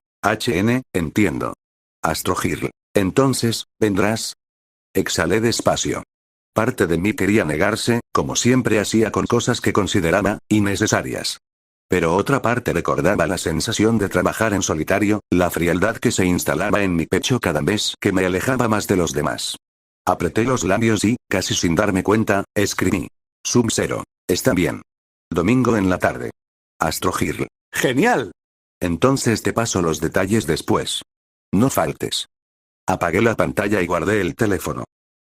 Entiendo. Astrogirl. Entonces, ¿vendrás? Exhalé despacio. Parte de mí quería negarse, como siempre hacía con cosas que consideraba innecesarias. Pero otra parte recordaba la sensación de trabajar en solitario, la frialdad que se instalaba en mi pecho cada vez que me alejaba más de los demás. Apreté los labios y, casi sin darme cuenta, escribí. Sub-Zero. Está bien. Domingo en la tarde. Astrogirl. ¡Genial! Entonces te paso los detalles después. No faltes. Apagué la pantalla y guardé el teléfono.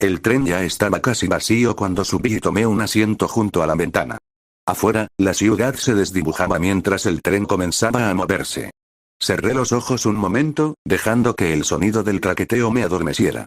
El tren ya estaba casi vacío cuando subí y tomé un asiento junto a la ventana. Afuera, la ciudad se desdibujaba mientras el tren comenzaba a moverse. Cerré los ojos un momento, dejando que el sonido del traqueteo me adormeciera.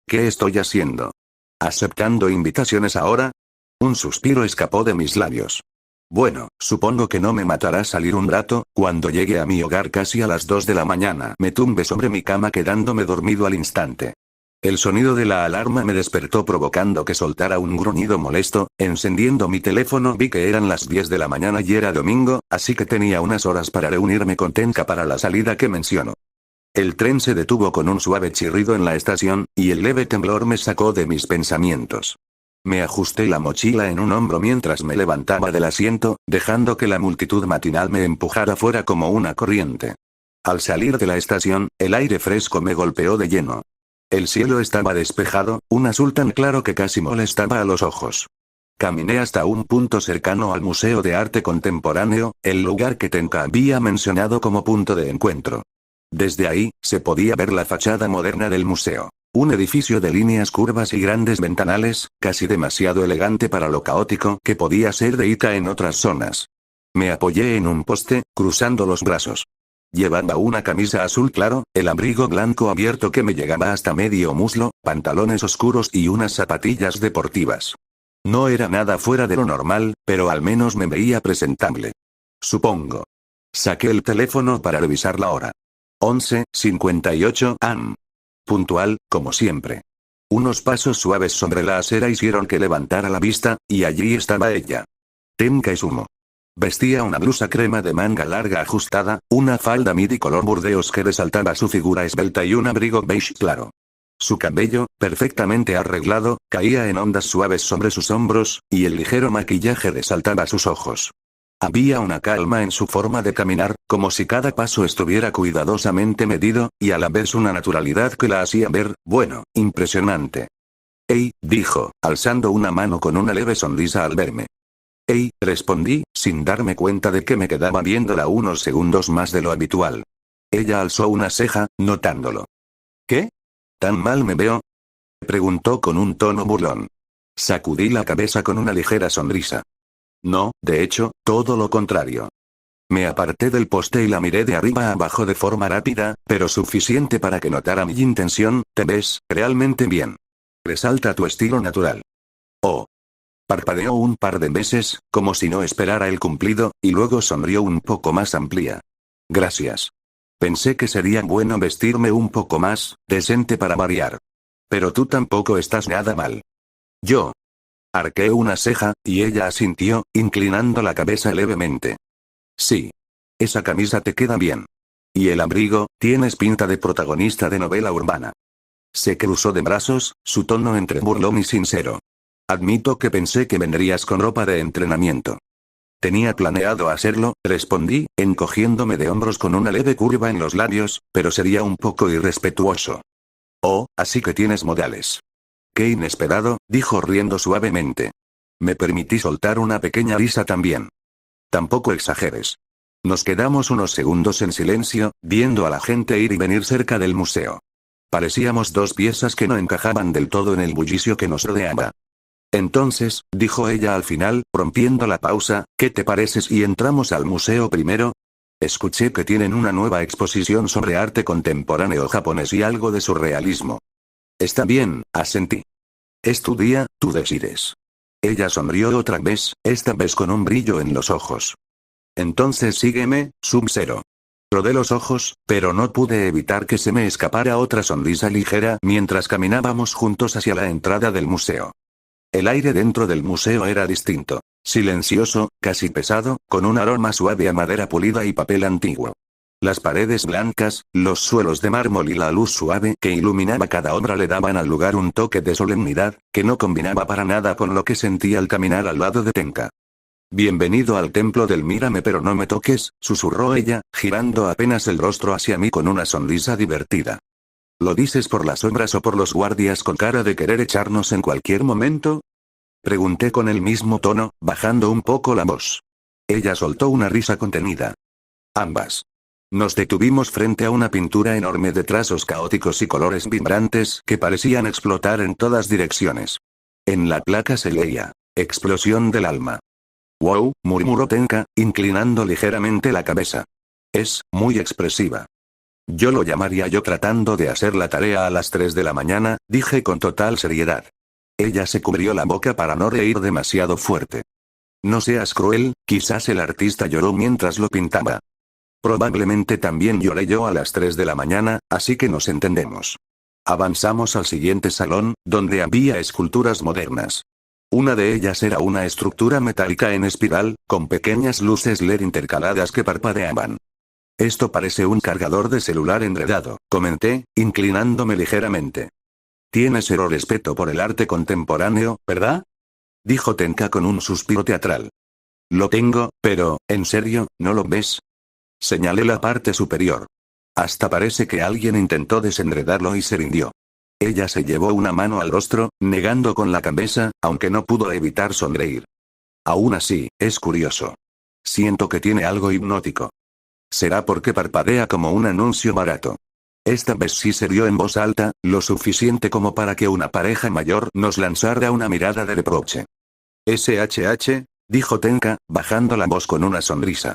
¿Qué estoy haciendo? ¿Aceptando invitaciones ahora? Un suspiro escapó de mis labios. Bueno, supongo que no me matará salir un rato. Cuando llegue a mi hogar casi a las 2 de la mañana me tumbé sobre mi cama quedándome dormido al instante. El sonido de la alarma me despertó provocando que soltara un gruñido molesto. Encendiendo mi teléfono vi que eran las 10 de la mañana y era domingo, así que tenía unas horas para reunirme con Tenka para la salida que menciono. El tren se detuvo con un suave chirrido en la estación, y el leve temblor me sacó de mis pensamientos. Me ajusté la mochila en un hombro mientras me levantaba del asiento, dejando que la multitud matinal me empujara fuera como una corriente. Al salir de la estación, el aire fresco me golpeó de lleno. El cielo estaba despejado, un azul tan claro que casi molestaba a los ojos. Caminé hasta un punto cercano al Museo de Arte Contemporáneo, el lugar que Tenka había mencionado como punto de encuentro. Desde ahí, se podía ver la fachada moderna del museo. Un edificio de líneas curvas y grandes ventanales, casi demasiado elegante para lo caótico que podía ser de Ita en otras zonas. Me apoyé en un poste, cruzando los brazos. Llevaba una camisa azul claro, el abrigo blanco abierto que me llegaba hasta medio muslo, pantalones oscuros y unas zapatillas deportivas. No era nada fuera de lo normal, pero al menos me veía presentable. Supongo. Saqué el teléfono para revisar la hora. 11:58 am. Puntual, como siempre. Unos pasos suaves sobre la acera hicieron que levantara la vista, y allí estaba ella. Tenka Izumo. Vestía una blusa crema de manga larga ajustada, una falda midi color burdeos que resaltaba su figura esbelta y un abrigo beige claro. Su cabello, perfectamente arreglado, caía en ondas suaves sobre sus hombros, y el ligero maquillaje resaltaba sus ojos. Había una calma en su forma de caminar, como si cada paso estuviera cuidadosamente medido, y a la vez una naturalidad que la hacía ver, bueno, impresionante. «Ey», dijo, alzando una mano con una leve sonrisa al verme. «Ey», respondí, sin darme cuenta de que me quedaba viéndola unos segundos más de lo habitual. Ella alzó una ceja, notándolo. «¿Qué? ¿Tan mal me veo?», preguntó con un tono burlón. Sacudí la cabeza con una ligera sonrisa. No, de hecho, todo lo contrario. Me aparté del poste y la miré de arriba a abajo de forma rápida, pero suficiente para que notara mi intención. «Te ves realmente bien. Resalta tu estilo natural». «Oh». Parpadeó un par de veces, como si no esperara el cumplido, y luego sonrió un poco más amplia. «Gracias. Pensé que sería bueno vestirme un poco más decente para variar. Pero tú tampoco estás nada mal». Yo arqueé una ceja, y ella asintió, inclinando la cabeza levemente. «Sí. Esa camisa te queda bien. Y el abrigo, tienes pinta de protagonista de novela urbana». Se cruzó de brazos, su tono entre burlón y sincero. «Admito que pensé que vendrías con ropa de entrenamiento». «Tenía planeado hacerlo», respondí, encogiéndome de hombros con una leve curva en los labios, «pero sería un poco irrespetuoso». «Oh, así que tienes modales». «Qué inesperado», dijo riendo suavemente. Me permití soltar una pequeña risa también. «Tampoco exageres». Nos quedamos unos segundos en silencio, viendo a la gente ir y venir cerca del museo. Parecíamos dos piezas que no encajaban del todo en el bullicio que nos rodeaba. «Entonces», dijo ella al final, rompiendo la pausa, «¿qué te parece si entramos al museo primero? Escuché que tienen una nueva exposición sobre arte contemporáneo japonés y algo de surrealismo». «Está bien», asentí. «Es tu día, tú decides». Ella sonrió otra vez, esta vez con un brillo en los ojos. «Entonces sígueme, Sub-Zero». Rodé los ojos, pero no pude evitar que se me escapara otra sonrisa ligera mientras caminábamos juntos hacia la entrada del museo. El aire dentro del museo era distinto. Silencioso, casi pesado, con un aroma suave a madera pulida y papel antiguo. Las paredes blancas, los suelos de mármol y la luz suave que iluminaba cada obra le daban al lugar un toque de solemnidad, que no combinaba para nada con lo que sentía al caminar al lado de Tenka. «Bienvenido al templo del mírame pero no me toques», susurró ella, girando apenas el rostro hacia mí con una sonrisa divertida. «¿Lo dices por las obras o por los guardias con cara de querer echarnos en cualquier momento?», pregunté con el mismo tono, bajando un poco la voz. Ella soltó una risa contenida. «Ambas». Nos detuvimos frente a una pintura enorme de trazos caóticos y colores vibrantes que parecían explotar en todas direcciones. En la placa se leía: «Explosión del alma». «Wow», murmuró Tenka, inclinando ligeramente la cabeza. «Es muy expresiva». «Yo lo llamaría yo tratando de hacer la tarea a las 3 de la mañana», dije con total seriedad. Ella se cubrió la boca para no reír demasiado fuerte. «No seas cruel, quizás el artista lloró mientras lo pintaba». «Probablemente también lloré yo a las 3 de la mañana, así que nos entendemos». Avanzamos al siguiente salón, donde había esculturas modernas. Una de ellas era una estructura metálica en espiral, con pequeñas luces LED intercaladas que parpadeaban. «Esto parece un cargador de celular enredado», comenté, inclinándome ligeramente. «Tienes cero respeto por el arte contemporáneo, ¿verdad?», dijo Tenka con un suspiro teatral. «Lo tengo, pero, ¿en serio, no lo ves?». Señalé la parte superior. Hasta parece que alguien intentó desenredarlo y se rindió. Ella se llevó una mano al rostro, negando con la cabeza, aunque no pudo evitar sonreír. «Aún así, es curioso. Siento que tiene algo hipnótico. Será porque parpadea como un anuncio barato». Esta vez sí se rió en voz alta, lo suficiente como para que una pareja mayor nos lanzara una mirada de reproche. «SHH», dijo Tenka, bajando la voz con una sonrisa.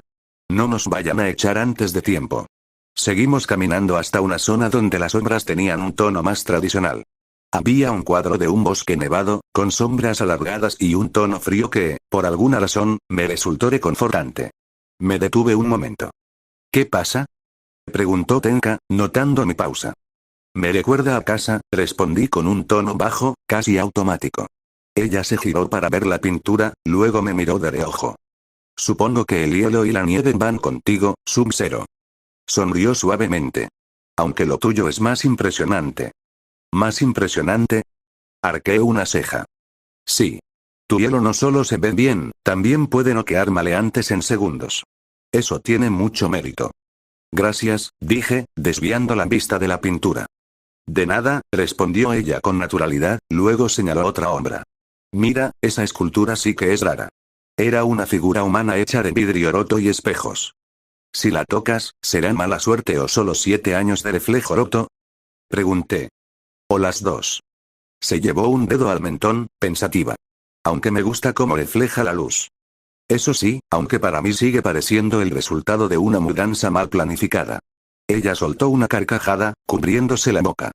«No nos vayan a echar antes de tiempo». Seguimos caminando hasta una zona donde las obras tenían un tono más tradicional. Había un cuadro de un bosque nevado, con sombras alargadas y un tono frío que, por alguna razón, me resultó reconfortante. Me detuve un momento. ¿Qué pasa? Preguntó Tenka, notando mi pausa. Me recuerda a casa, respondí con un tono bajo, casi automático. Ella se giró para ver la pintura, luego me miró de reojo. Supongo que el hielo y la nieve van contigo, Sub-Zero. Sonrió suavemente. Aunque lo tuyo es más impresionante. ¿Más impresionante? Arqueé una ceja. Sí. Tu hielo no solo se ve bien, también puede noquear maleantes en segundos. Eso tiene mucho mérito. Gracias, dije, desviando la vista de la pintura. De nada, respondió ella con naturalidad, luego señaló otra obra. Mira, esa escultura sí que es rara. Era una figura humana hecha de vidrio roto y espejos. Si la tocas, ¿será mala suerte o solo 7 años de reflejo roto? Pregunté. O las dos. Se llevó un dedo al mentón, pensativa. Aunque me gusta cómo refleja la luz. Eso sí, aunque para mí sigue pareciendo el resultado de una mudanza mal planificada. Ella soltó una carcajada, cubriéndose la boca.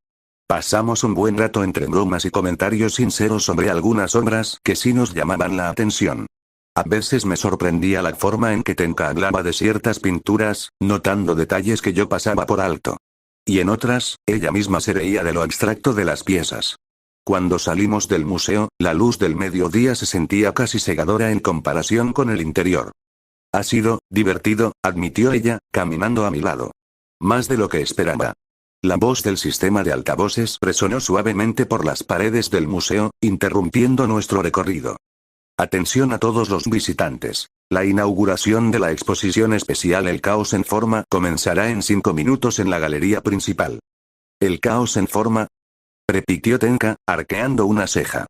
Pasamos un buen rato entre bromas y comentarios sinceros sobre algunas obras que sí nos llamaban la atención. A veces me sorprendía la forma en que Tenka hablaba de ciertas pinturas, notando detalles que yo pasaba por alto. Y en otras, ella misma se reía de lo abstracto de las piezas. Cuando salimos del museo, la luz del mediodía se sentía casi cegadora en comparación con el interior. Ha sido divertido, admitió ella, caminando a mi lado. Más de lo que esperaba. La voz del sistema de altavoces resonó suavemente por las paredes del museo, interrumpiendo nuestro recorrido. Atención a todos los visitantes. La inauguración de la exposición especial El Caos en Forma comenzará en 5 minutos en la galería principal. ¿El caos en forma? Repitió Tenka, arqueando una ceja.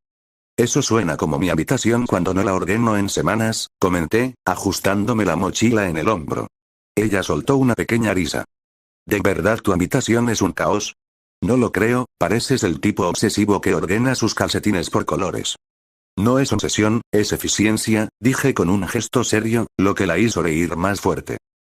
Eso suena como mi habitación cuando no la ordeno en semanas, comenté, ajustándome la mochila en el hombro. Ella soltó una pequeña risa. ¿De verdad tu habitación es un caos? No lo creo, pareces el tipo obsesivo que ordena sus calcetines por colores. No es obsesión, es eficiencia, dije con un gesto serio, lo que la hizo reír más fuerte.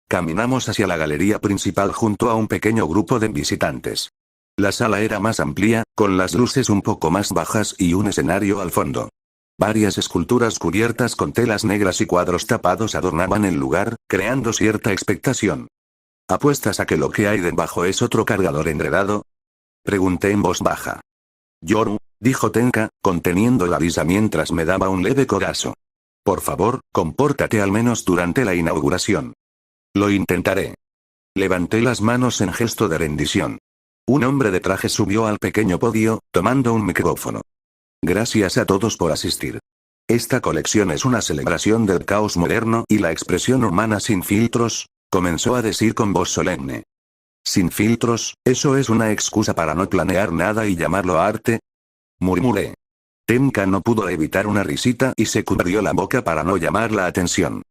Caminamos hacia la galería principal junto a un pequeño grupo de visitantes. La sala era más amplia, con las luces un poco más bajas y un escenario al fondo. Varias esculturas cubiertas con telas negras y cuadros tapados adornaban el lugar, creando cierta expectación. ¿Apuestas a que lo que hay debajo es otro cargador enredado? Pregunté en voz baja. Yoru, dijo Tenka, conteniendo la risa mientras me daba un leve codazo. Por favor, compórtate al menos durante la inauguración. Lo intentaré. Levanté las manos en gesto de rendición. Un hombre de traje subió al pequeño podio, tomando un micrófono. Gracias a todos por asistir. Esta colección es una celebración del caos moderno y la expresión humana sin filtros, comenzó a decir con voz solemne. ¿Sin filtros, eso es una excusa para no planear nada y llamarlo arte? Murmuré. Tenka no pudo evitar una risita y se cubrió la boca para no llamar la atención.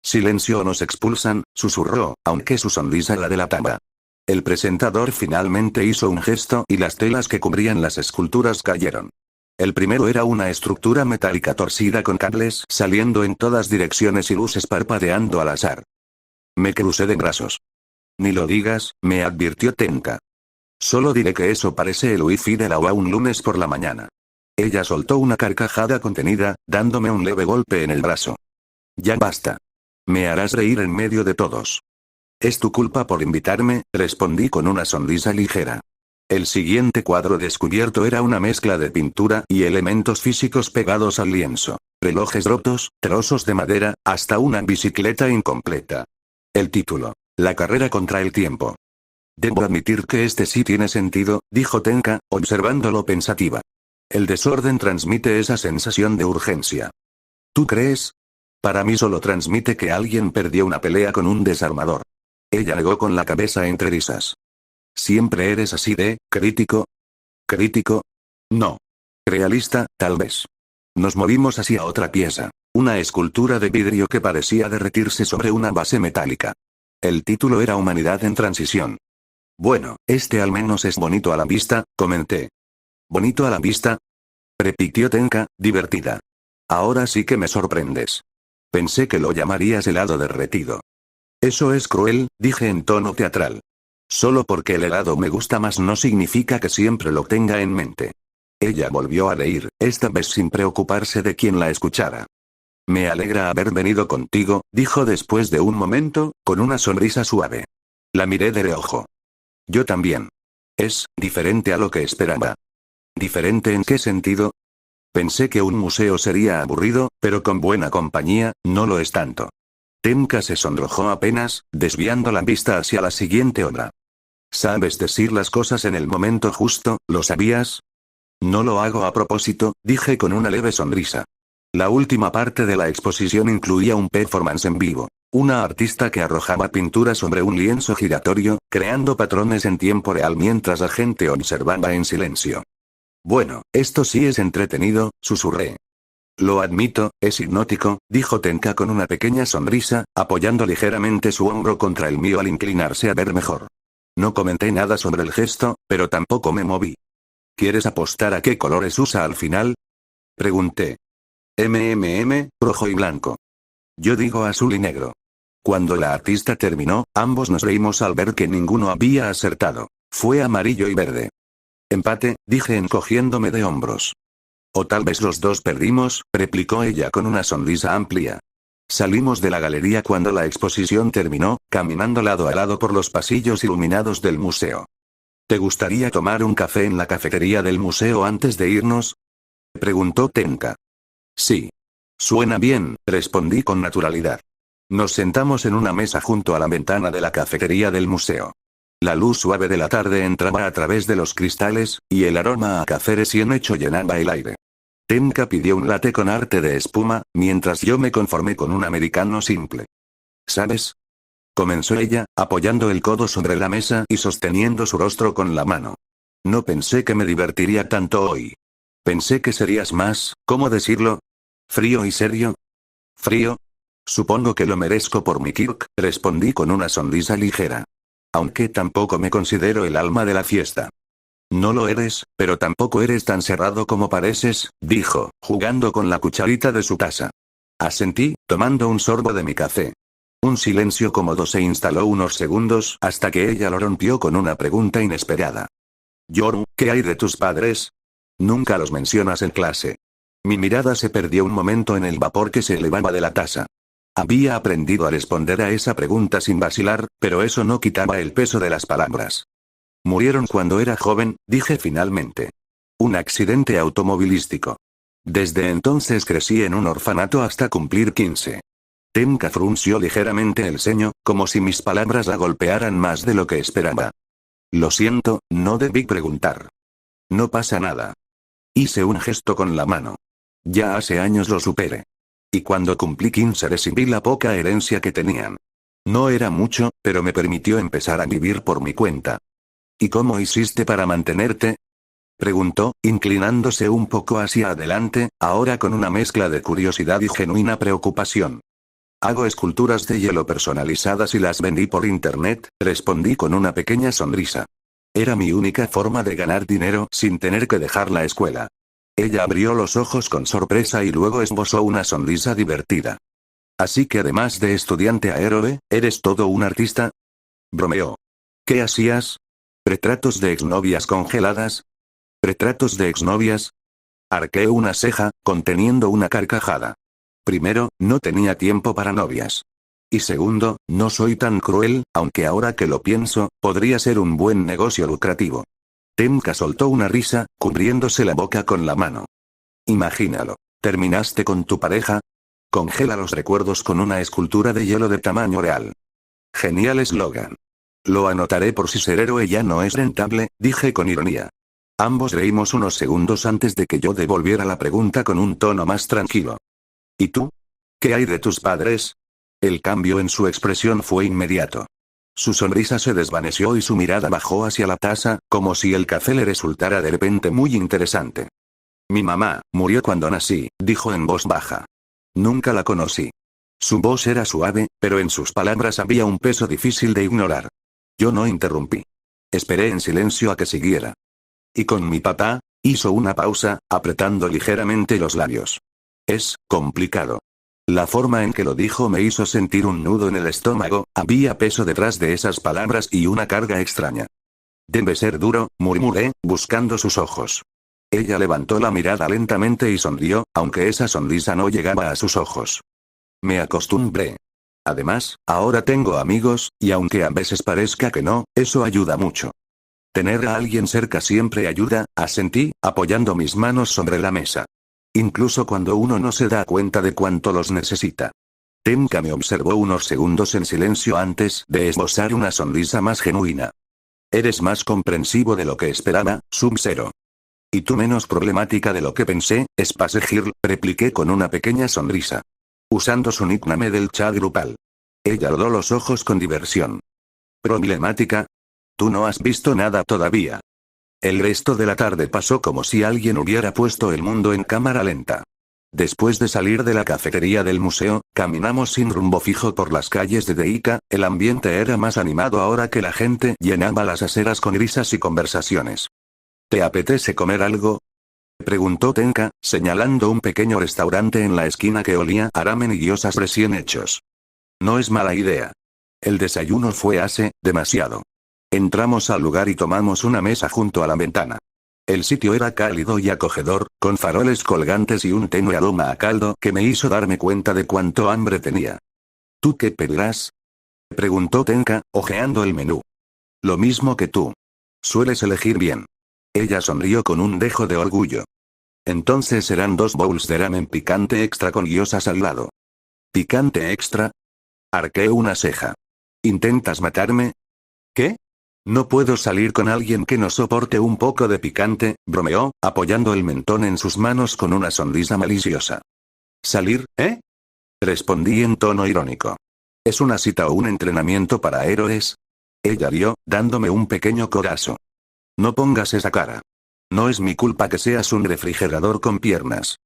Silencio o nos expulsan, susurró, aunque su sonrisa la delataba. El presentador finalmente hizo un gesto y las telas que cubrían las esculturas cayeron. El primero era una estructura metálica torcida con cables saliendo en todas direcciones y luces parpadeando al azar. Me crucé de brazos. Ni lo digas, me advirtió Tenka. Solo diré que eso parece el wifi de la UA un lunes por la mañana. Ella soltó una carcajada contenida, dándome un leve golpe en el brazo. Ya basta. Me harás reír en medio de todos. Es tu culpa por invitarme, respondí con una sonrisa ligera. El siguiente cuadro descubierto era una mezcla de pintura y elementos físicos pegados al lienzo. Relojes rotos, trozos de madera, hasta una bicicleta incompleta. El título. La carrera contra el tiempo. Debo admitir que este sí tiene sentido, dijo Tenka, observándolo pensativa. El desorden transmite esa sensación de urgencia. ¿Tú crees? Para mí solo transmite que alguien perdió una pelea con un desarmador. Ella negó con la cabeza entre risas. ¿Siempre eres así de crítico? ¿Crítico? No. Realista, tal vez. Nos movimos hacia otra pieza. Una escultura de vidrio que parecía derretirse sobre una base metálica. El título era Humanidad en transición. Bueno, este al menos es bonito a la vista, comenté. ¿Bonito a la vista? Repitió Tenka, divertida. Ahora sí que me sorprendes. Pensé que lo llamarías helado derretido. Eso es cruel, dije en tono teatral. Solo porque el helado me gusta más no significa que siempre lo tenga en mente. Ella volvió a reír, esta vez sin preocuparse de quien la escuchara. Me alegra haber venido contigo, dijo después de un momento, con una sonrisa suave. La miré de reojo. Yo también. Es diferente a lo que esperaba. ¿Diferente en qué sentido? Pensé que un museo sería aburrido, pero con buena compañía, no lo es tanto. Tenka se sonrojó apenas, desviando la vista hacia la siguiente obra. Sabes decir las cosas en el momento justo, ¿lo sabías? No lo hago a propósito, dije con una leve sonrisa. La última parte de la exposición incluía un performance en vivo. Una artista que arrojaba pintura sobre un lienzo giratorio, creando patrones en tiempo real mientras la gente observaba en silencio. Bueno, esto sí es entretenido, susurré. Lo admito, es hipnótico, dijo Tenka con una pequeña sonrisa, apoyando ligeramente su hombro contra el mío al inclinarse a ver mejor. No comenté nada sobre el gesto, pero tampoco me moví. ¿Quieres apostar a qué colores usa al final? Pregunté. Rojo y blanco. Yo digo azul y negro. Cuando la artista terminó, ambos nos reímos al ver que ninguno había acertado. Fue amarillo y verde. Empate, dije encogiéndome de hombros. O tal vez los dos perdimos, replicó ella con una sonrisa amplia. Salimos de la galería cuando la exposición terminó, caminando lado a lado por los pasillos iluminados del museo. ¿Te gustaría tomar un café en la cafetería del museo antes de irnos? Preguntó Tenka. Sí. Suena bien, respondí con naturalidad. Nos sentamos en una mesa junto a la ventana de la cafetería del museo. La luz suave de la tarde entraba a través de los cristales, y el aroma a café recién hecho llenaba el aire. Tenka pidió un latte con arte de espuma, mientras yo me conformé con un americano simple. ¿Sabes? Comenzó ella, apoyando el codo sobre la mesa y sosteniendo su rostro con la mano. No pensé que me divertiría tanto hoy. Pensé que serías más, ¿cómo decirlo? ¿Frío y serio? ¿Frío? Supongo que lo merezco por mi Kirk, respondí con una sonrisa ligera. Aunque tampoco me considero el alma de la fiesta. No lo eres, pero tampoco eres tan cerrado como pareces, dijo, jugando con la cucharita de su taza. Asentí, tomando un sorbo de mi café. Un silencio cómodo se instaló unos segundos, hasta que ella lo rompió con una pregunta inesperada. Yoru, ¿qué hay de tus padres? Nunca los mencionas en clase. Mi mirada se perdió un momento en el vapor que se elevaba de la taza. Había aprendido a responder a esa pregunta sin vacilar, pero eso no quitaba el peso de las palabras. Murieron cuando era joven, dije finalmente. Un accidente automovilístico. Desde entonces crecí en un orfanato hasta cumplir 15. Tenka frunció ligeramente el ceño, como si mis palabras la golpearan más de lo que esperaba. Lo siento, no debí preguntar. No pasa nada. Hice un gesto con la mano. Ya hace años lo superé. Y cuando cumplí 15 recibí la poca herencia que tenían. No era mucho, pero me permitió empezar a vivir por mi cuenta. ¿Y cómo hiciste para mantenerte? Preguntó, inclinándose un poco hacia adelante, ahora con una mezcla de curiosidad y genuina preocupación. Hago esculturas de hielo personalizadas y las vendí por internet, respondí con una pequeña sonrisa. Era mi única forma de ganar dinero sin tener que dejar la escuela. Ella abrió los ojos con sorpresa y luego esbozó una sonrisa divertida. Así que además de estudiante a héroe, ¿eres todo un artista? Bromeó. ¿Qué hacías? ¿Retratos de exnovias congeladas? ¿Retratos de exnovias? Arqué una ceja, conteniendo una carcajada. Primero, no tenía tiempo para novias. Y segundo, no soy tan cruel, aunque ahora que lo pienso, podría ser un buen negocio lucrativo. Tenka soltó una risa, cubriéndose la boca con la mano. Imagínalo. ¿Terminaste con tu pareja? Congela los recuerdos con una escultura de hielo de tamaño real. Genial eslogan. Lo anotaré por si ser héroe ya no es rentable, dije con ironía. Ambos reímos unos segundos antes de que yo devolviera la pregunta con un tono más tranquilo. ¿Y tú? ¿Qué hay de tus padres? El cambio en su expresión fue inmediato. Su sonrisa se desvaneció y su mirada bajó hacia la taza, como si el café le resultara de repente muy interesante. Mi mamá murió cuando nací, dijo en voz baja. Nunca la conocí. Su voz era suave, pero en sus palabras había un peso difícil de ignorar. Yo no interrumpí. Esperé en silencio a que siguiera. ¿Y con mi papá? Hizo una pausa, apretando ligeramente los labios. Es complicado. La forma en que lo dijo me hizo sentir un nudo en el estómago, había peso detrás de esas palabras y una carga extraña. Debe ser duro, murmuré, buscando sus ojos. Ella levantó la mirada lentamente y sonrió, aunque esa sonrisa no llegaba a sus ojos. Me acostumbré. Además, ahora tengo amigos, y aunque a veces parezca que no, eso ayuda mucho. Tener a alguien cerca siempre ayuda, asentí, apoyando mis manos sobre la mesa. Incluso cuando uno no se da cuenta de cuánto los necesita. Tenka me observó unos segundos en silencio antes de esbozar una sonrisa más genuina. Eres más comprensivo de lo que esperaba, Sub-Zero. Y tú menos problemática de lo que pensé, Space Girl, repliqué con una pequeña sonrisa. Usando su nickname del chat grupal. Ella rodó los ojos con diversión. ¿Problemática? Tú no has visto nada todavía. El resto de la tarde pasó como si alguien hubiera puesto el mundo en cámara lenta. Después de salir de la cafetería del museo, caminamos sin rumbo fijo por las calles de Deika. El ambiente era más animado ahora que la gente llenaba las aceras con risas y conversaciones. ¿Te apetece comer algo? Preguntó Tenka, señalando un pequeño restaurante en la esquina que olía a ramen y gyozas recién hechos. No es mala idea. El desayuno fue demasiado. Entramos al lugar y tomamos una mesa junto a la ventana. El sitio era cálido y acogedor, con faroles colgantes y un tenue aroma a caldo que me hizo darme cuenta de cuánto hambre tenía. ¿Tú qué pedirás? Preguntó Tenka, hojeando el menú. Lo mismo que tú. Sueles elegir bien. Ella sonrió con un dejo de orgullo. Entonces serán 2 bowls de ramen picante extra con gyozas al lado. ¿Picante extra? Arqué una ceja. ¿Intentas matarme? ¿Qué? No puedo salir con alguien que no soporte un poco de picante, bromeó, apoyando el mentón en sus manos con una sonrisa maliciosa. ¿Salir, eh? Respondí en tono irónico. ¿Es una cita o un entrenamiento para héroes? Ella rió, dándome un pequeño codazo. No pongas esa cara. No es mi culpa que seas un refrigerador con piernas.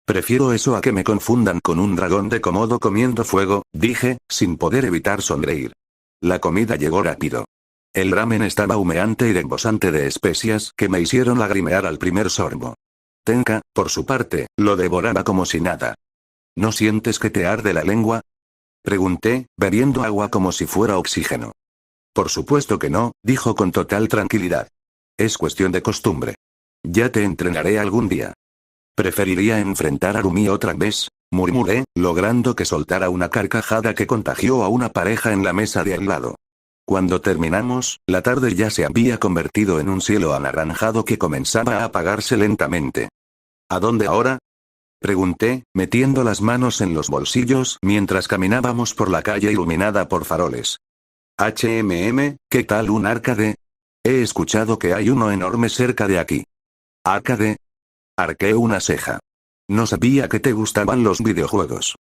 Prefiero eso a que me confundan con un dragón de Komodo comiendo fuego, dije, sin poder evitar sonreír. La comida llegó rápido. El ramen estaba humeante y rebosante de especias que me hicieron lagrimear al primer sorbo. Tenka, por su parte, lo devoraba como si nada. ¿No sientes que te arde la lengua? Pregunté, bebiendo agua como si fuera oxígeno. Por supuesto que no, dijo con total tranquilidad. Es cuestión de costumbre. Ya te entrenaré algún día. Preferiría enfrentar a Rumi otra vez, murmuré, logrando que soltara una carcajada que contagió a una pareja en la mesa de al lado. Cuando terminamos, la tarde ya se había convertido en un cielo anaranjado que comenzaba a apagarse lentamente. ¿A dónde ahora? Pregunté, metiendo las manos en los bolsillos mientras caminábamos por la calle iluminada por faroles. ¿qué tal un arcade? He escuchado que hay uno enorme cerca de aquí. ¿Arcade? Arqué una ceja. No sabía que te gustaban los videojuegos.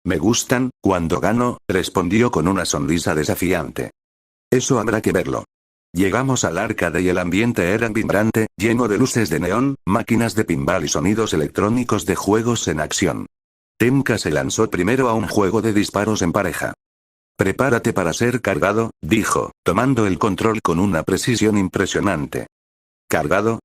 Me gustan, cuando gano, respondió con una sonrisa desafiante. Eso habrá que verlo. Llegamos al arcade y el ambiente era vibrante, lleno de luces de neón, máquinas de pinball y sonidos electrónicos de juegos en acción. Tenka se lanzó primero a un juego de disparos en pareja. Prepárate para ser cargado, dijo, tomando el control con una precisión impresionante. ¿Cargado?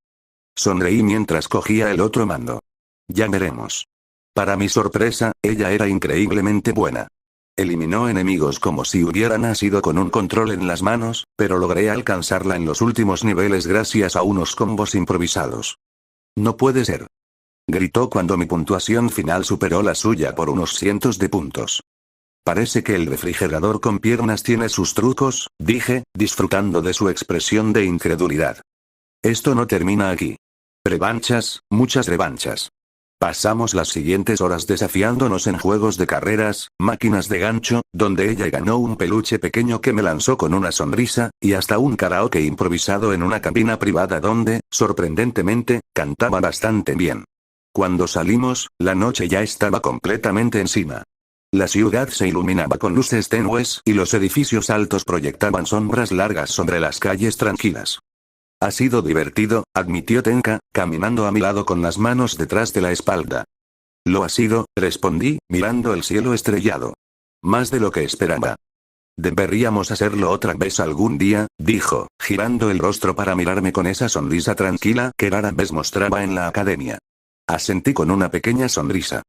Sonreí mientras cogía el otro mando. Ya veremos. Para mi sorpresa, ella era increíblemente buena. Eliminó enemigos como si hubiera nacido con un control en las manos, pero logré alcanzarla en los últimos niveles gracias a unos combos improvisados. No puede ser. Gritó cuando mi puntuación final superó la suya por unos cientos de puntos. Parece que el refrigerador con piernas tiene sus trucos, dije, disfrutando de su expresión de incredulidad. Esto no termina aquí. Revanchas, muchas revanchas. Pasamos las siguientes horas desafiándonos en juegos de carreras, máquinas de gancho, donde ella ganó un peluche pequeño que me lanzó con una sonrisa, y hasta un karaoke improvisado en una cabina privada donde, sorprendentemente, cantaba bastante bien. Cuando salimos, la noche ya estaba completamente encima. La ciudad se iluminaba con luces tenues y los edificios altos proyectaban sombras largas sobre las calles tranquilas. Ha sido divertido, admitió Tenka, caminando a mi lado con las manos detrás de la espalda. Lo ha sido, respondí, mirando el cielo estrellado. Más de lo que esperaba. Deberíamos hacerlo otra vez algún día, dijo, girando el rostro para mirarme con esa sonrisa tranquila que rara vez mostraba en la academia. Asentí con una pequeña sonrisa.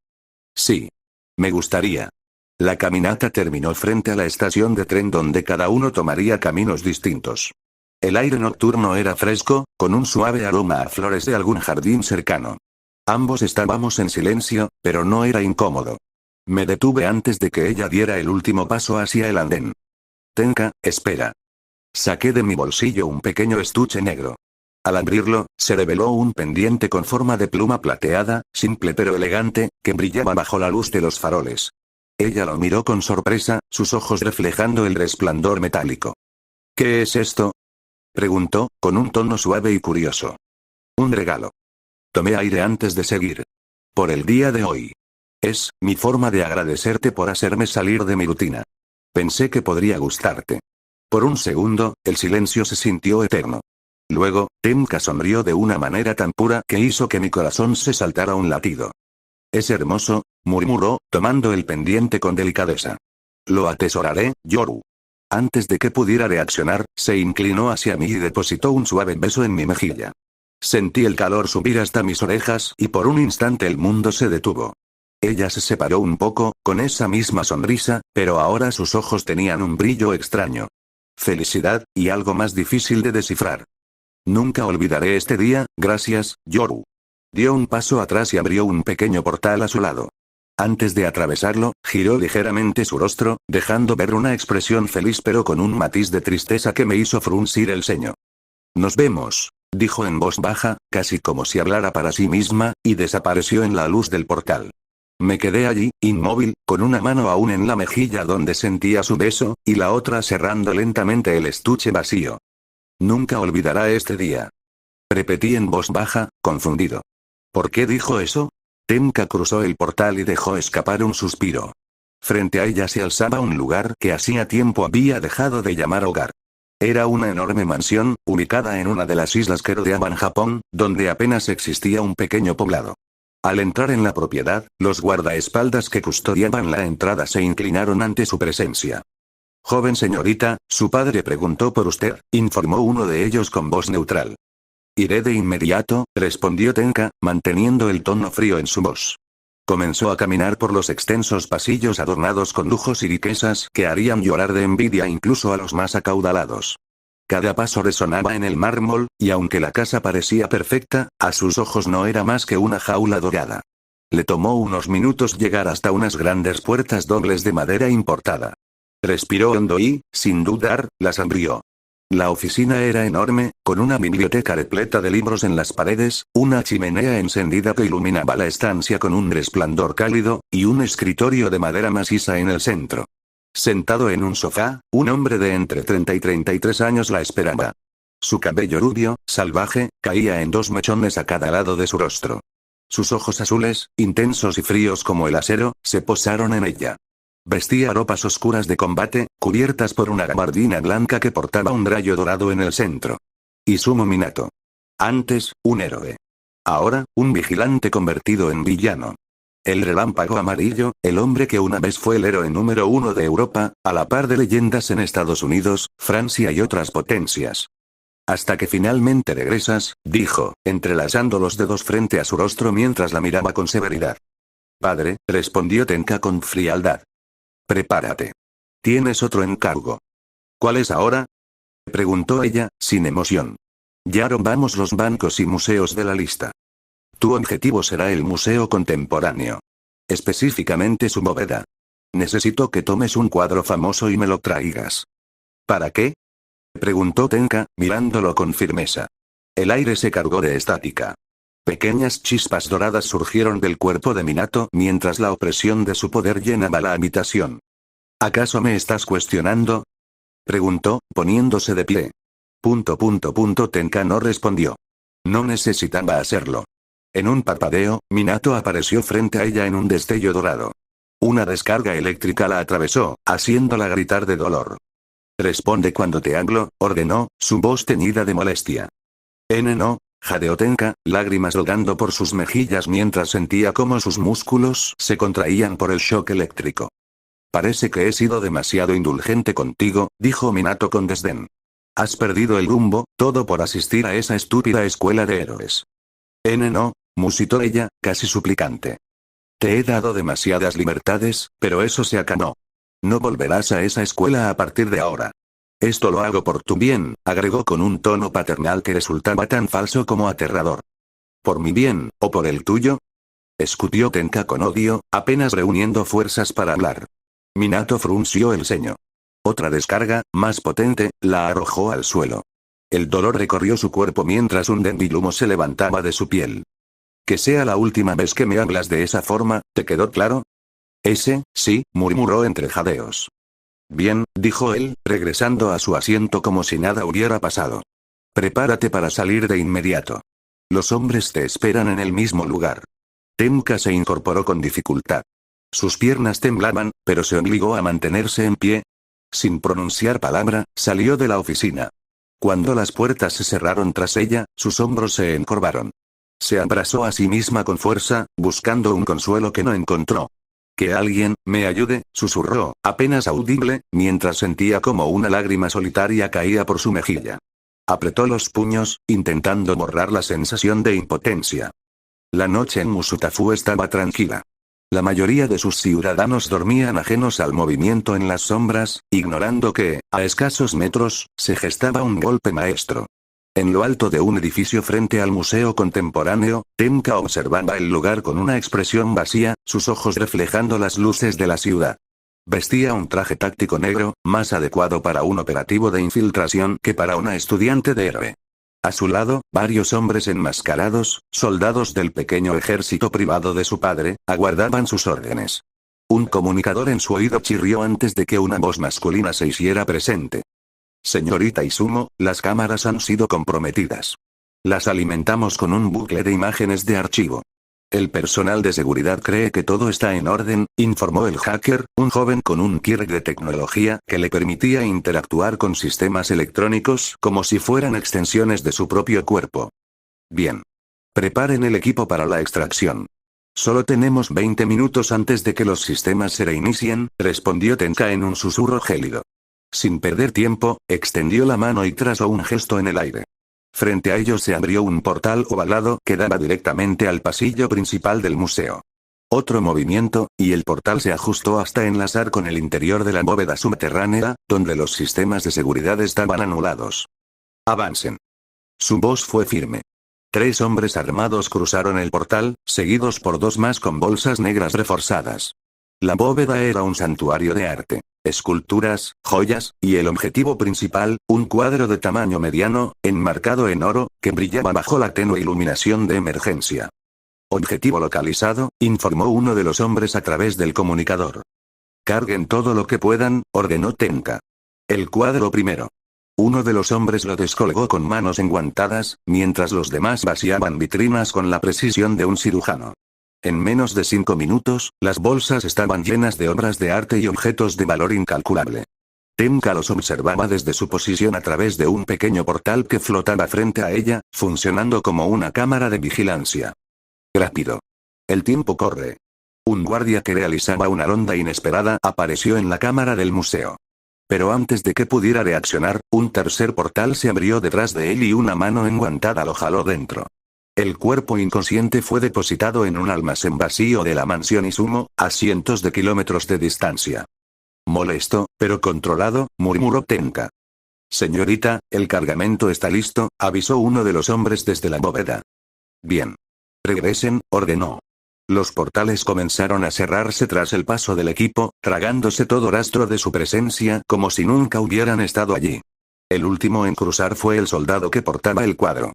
Sí. Me gustaría. La caminata terminó frente a la estación de tren donde cada uno tomaría caminos distintos. El aire nocturno era fresco, con un suave aroma a flores de algún jardín cercano. Ambos estábamos en silencio, pero no era incómodo. Me detuve antes de que ella diera el último paso hacia el andén. Tenka, espera. Saqué de mi bolsillo un pequeño estuche negro. Al abrirlo, se reveló un pendiente con forma de pluma plateada, simple pero elegante, que brillaba bajo la luz de los faroles. Ella lo miró con sorpresa, sus ojos reflejando el resplandor metálico. ¿Qué es esto?, preguntó, con un tono suave y curioso. Un regalo. Tomé aire antes de seguir. Por el día de hoy. Es mi forma de agradecerte por hacerme salir de mi rutina. Pensé que podría gustarte. Por un segundo, el silencio se sintió eterno. Luego, Tenka sonrió de una manera tan pura que hizo que mi corazón se saltara un latido. Es hermoso, murmuró, tomando el pendiente con delicadeza. Lo atesoraré, Yoru. Antes de que pudiera reaccionar, se inclinó hacia mí y depositó un suave beso en mi mejilla. Sentí el calor subir hasta mis orejas y por un instante el mundo se detuvo. Ella se separó un poco, con esa misma sonrisa, pero ahora sus ojos tenían un brillo extraño. Felicidad, y algo más difícil de descifrar. Nunca olvidaré este día, gracias, Yoru. Dio un paso atrás y abrió un pequeño portal a su lado. Antes de atravesarlo, giró ligeramente su rostro, dejando ver una expresión feliz pero con un matiz de tristeza que me hizo fruncir el ceño. Nos vemos, dijo en voz baja, casi como si hablara para sí misma, y desapareció en la luz del portal. Me quedé allí, inmóvil, con una mano aún en la mejilla donde sentía su beso, y la otra cerrando lentamente el estuche vacío. Nunca olvidará este día. Repetí en voz baja, confundido. ¿Por qué dijo eso? Tenka cruzó el portal y dejó escapar un suspiro. Frente a ella se alzaba un lugar que hacía tiempo había dejado de llamar hogar. Era una enorme mansión, ubicada en una de las islas que rodeaban Japón, donde apenas existía un pequeño poblado. Al entrar en la propiedad, los guardaespaldas que custodiaban la entrada se inclinaron ante su presencia. Joven señorita, su padre preguntó por usted, informó uno de ellos con voz neutral. Iré de inmediato, respondió Tenka, manteniendo el tono frío en su voz. Comenzó a caminar por los extensos pasillos adornados con lujos y riquezas que harían llorar de envidia incluso a los más acaudalados. Cada paso resonaba en el mármol, y aunque la casa parecía perfecta, a sus ojos no era más que una jaula dorada. Le tomó unos minutos llegar hasta unas grandes puertas dobles de madera importada. Respiró hondo y, sin dudar, las abrió. La oficina era enorme, con una biblioteca repleta de libros en las paredes, una chimenea encendida que iluminaba la estancia con un resplandor cálido, y un escritorio de madera maciza en el centro. Sentado en un sofá, un hombre de entre 30 y 33 años la esperaba. Su cabello rubio, salvaje, caía en 2 mechones a cada lado de su rostro. Sus ojos azules, intensos y fríos como el acero, se posaron en ella. Vestía ropas oscuras de combate, cubiertas por una gabardina blanca que portaba un rayo dorado en el centro. Izumo Minato. Antes, un héroe. Ahora, un vigilante convertido en villano. El relámpago amarillo, el hombre que una vez fue el héroe número 1 de Europa, a la par de leyendas en Estados Unidos, Francia y otras potencias. Hasta que finalmente regresas, dijo, entrelazando los dedos frente a su rostro mientras la miraba con severidad. Padre, respondió Tenka con frialdad. Prepárate. Tienes otro encargo. ¿Cuál es ahora?, preguntó ella, sin emoción. Ya rompamos los bancos y museos de la lista. Tu objetivo será el Museo Contemporáneo. Específicamente su bóveda. Necesito que tomes un cuadro famoso y me lo traigas. ¿Para qué?, preguntó Tenka, mirándolo con firmeza. El aire se cargó de estática. Pequeñas chispas doradas surgieron del cuerpo de Minato mientras la opresión de su poder llenaba la habitación. ¿Acaso me estás cuestionando?, preguntó, poniéndose de pie. Tenka no respondió. No necesitaba hacerlo. En un parpadeo, Minato apareció frente a ella en un destello dorado. Una descarga eléctrica la atravesó, haciéndola gritar de dolor. Responde cuando te hablo, ordenó, su voz teñida de molestia. No, jadeó Tenka, lágrimas rodando por sus mejillas mientras sentía cómo sus músculos se contraían por el shock eléctrico. Parece que he sido demasiado indulgente contigo, dijo Minato con desdén. Has perdido el rumbo, todo por asistir a esa estúpida escuela de héroes. No, musitó ella, casi suplicante. Te he dado demasiadas libertades, pero eso se acabó. No volverás a esa escuela a partir de ahora. Esto lo hago por tu bien, agregó con un tono paternal que resultaba tan falso como aterrador. ¿Por mi bien, o por el tuyo? Escutió Tenka con odio, apenas reuniendo fuerzas para hablar. Minato frunció el ceño. Otra descarga, más potente, la arrojó al suelo. El dolor recorrió su cuerpo mientras un débil humo se levantaba de su piel. Que sea la última vez que me hablas de esa forma, ¿te quedó claro? Sí, murmuró entre jadeos. Bien, dijo él, regresando a su asiento como si nada hubiera pasado. Prepárate para salir de inmediato. Los hombres te esperan en el mismo lugar. Tenka se incorporó con dificultad. Sus piernas temblaban, pero se obligó a mantenerse en pie. Sin pronunciar palabra, salió de la oficina. Cuando las puertas se cerraron tras ella, sus hombros se encorvaron. Se abrazó a sí misma con fuerza, buscando un consuelo que no encontró. Que alguien me ayude, susurró, apenas audible, mientras sentía como una lágrima solitaria caía por su mejilla. Apretó los puños, intentando borrar la sensación de impotencia. La noche en Musutafu estaba tranquila. La mayoría de sus ciudadanos dormían ajenos al movimiento en las sombras, ignorando que, a escasos metros, se gestaba un golpe maestro. En lo alto de un edificio frente al museo contemporáneo, Tenka observaba el lugar con una expresión vacía, sus ojos reflejando las luces de la ciudad. Vestía un traje táctico negro, más adecuado para un operativo de infiltración que para una estudiante de héroe. A su lado, varios hombres enmascarados, soldados del pequeño ejército privado de su padre, aguardaban sus órdenes. Un comunicador en su oído chirrió antes de que una voz masculina se hiciera presente. Señorita Izumo, las cámaras han sido comprometidas. Las alimentamos con un bucle de imágenes de archivo. El personal de seguridad cree que todo está en orden, informó el hacker, un joven con un kit de tecnología que le permitía interactuar con sistemas electrónicos como si fueran extensiones de su propio cuerpo. Bien. Preparen el equipo para la extracción. Solo tenemos 20 minutos antes de que los sistemas se reinicien, respondió Tenka en un susurro gélido. Sin perder tiempo, extendió la mano y trazó un gesto en el aire. Frente a ellos se abrió un portal ovalado que daba directamente al pasillo principal del museo. Otro movimiento, y el portal se ajustó hasta enlazar con el interior de la bóveda subterránea, donde los sistemas de seguridad estaban anulados. Avancen. Su voz fue firme. 3 hombres armados cruzaron el portal, seguidos por 2 más con bolsas negras reforzadas. La bóveda era un santuario de arte. Esculturas, joyas, y el objetivo principal, un cuadro de tamaño mediano, enmarcado en oro, que brillaba bajo la tenue iluminación de emergencia. Objetivo localizado, informó uno de los hombres a través del comunicador. Carguen todo lo que puedan, ordenó Tenka. El cuadro primero. Uno de los hombres lo descolgó con manos enguantadas, mientras los demás vaciaban vitrinas con la precisión de un cirujano. En menos de 5 minutos, las bolsas estaban llenas de obras de arte y objetos de valor incalculable. Tenka los observaba desde su posición a través de un pequeño portal que flotaba frente a ella, funcionando como una cámara de vigilancia. Rápido. El tiempo corre. Un guardia que realizaba una ronda inesperada apareció en la cámara del museo. Pero antes de que pudiera reaccionar, un tercer portal se abrió detrás de él y una mano enguantada lo jaló dentro. El cuerpo inconsciente fue depositado en un almacén vacío de la mansión Izumo, a cientos de kilómetros de distancia. Molesto, pero controlado, murmuró Tenka. Señorita, el cargamento está listo, avisó uno de los hombres desde la bóveda. Bien. Regresen, ordenó. Los portales comenzaron a cerrarse tras el paso del equipo, tragándose todo rastro de su presencia como si nunca hubieran estado allí. El último en cruzar fue el soldado que portaba el cuadro.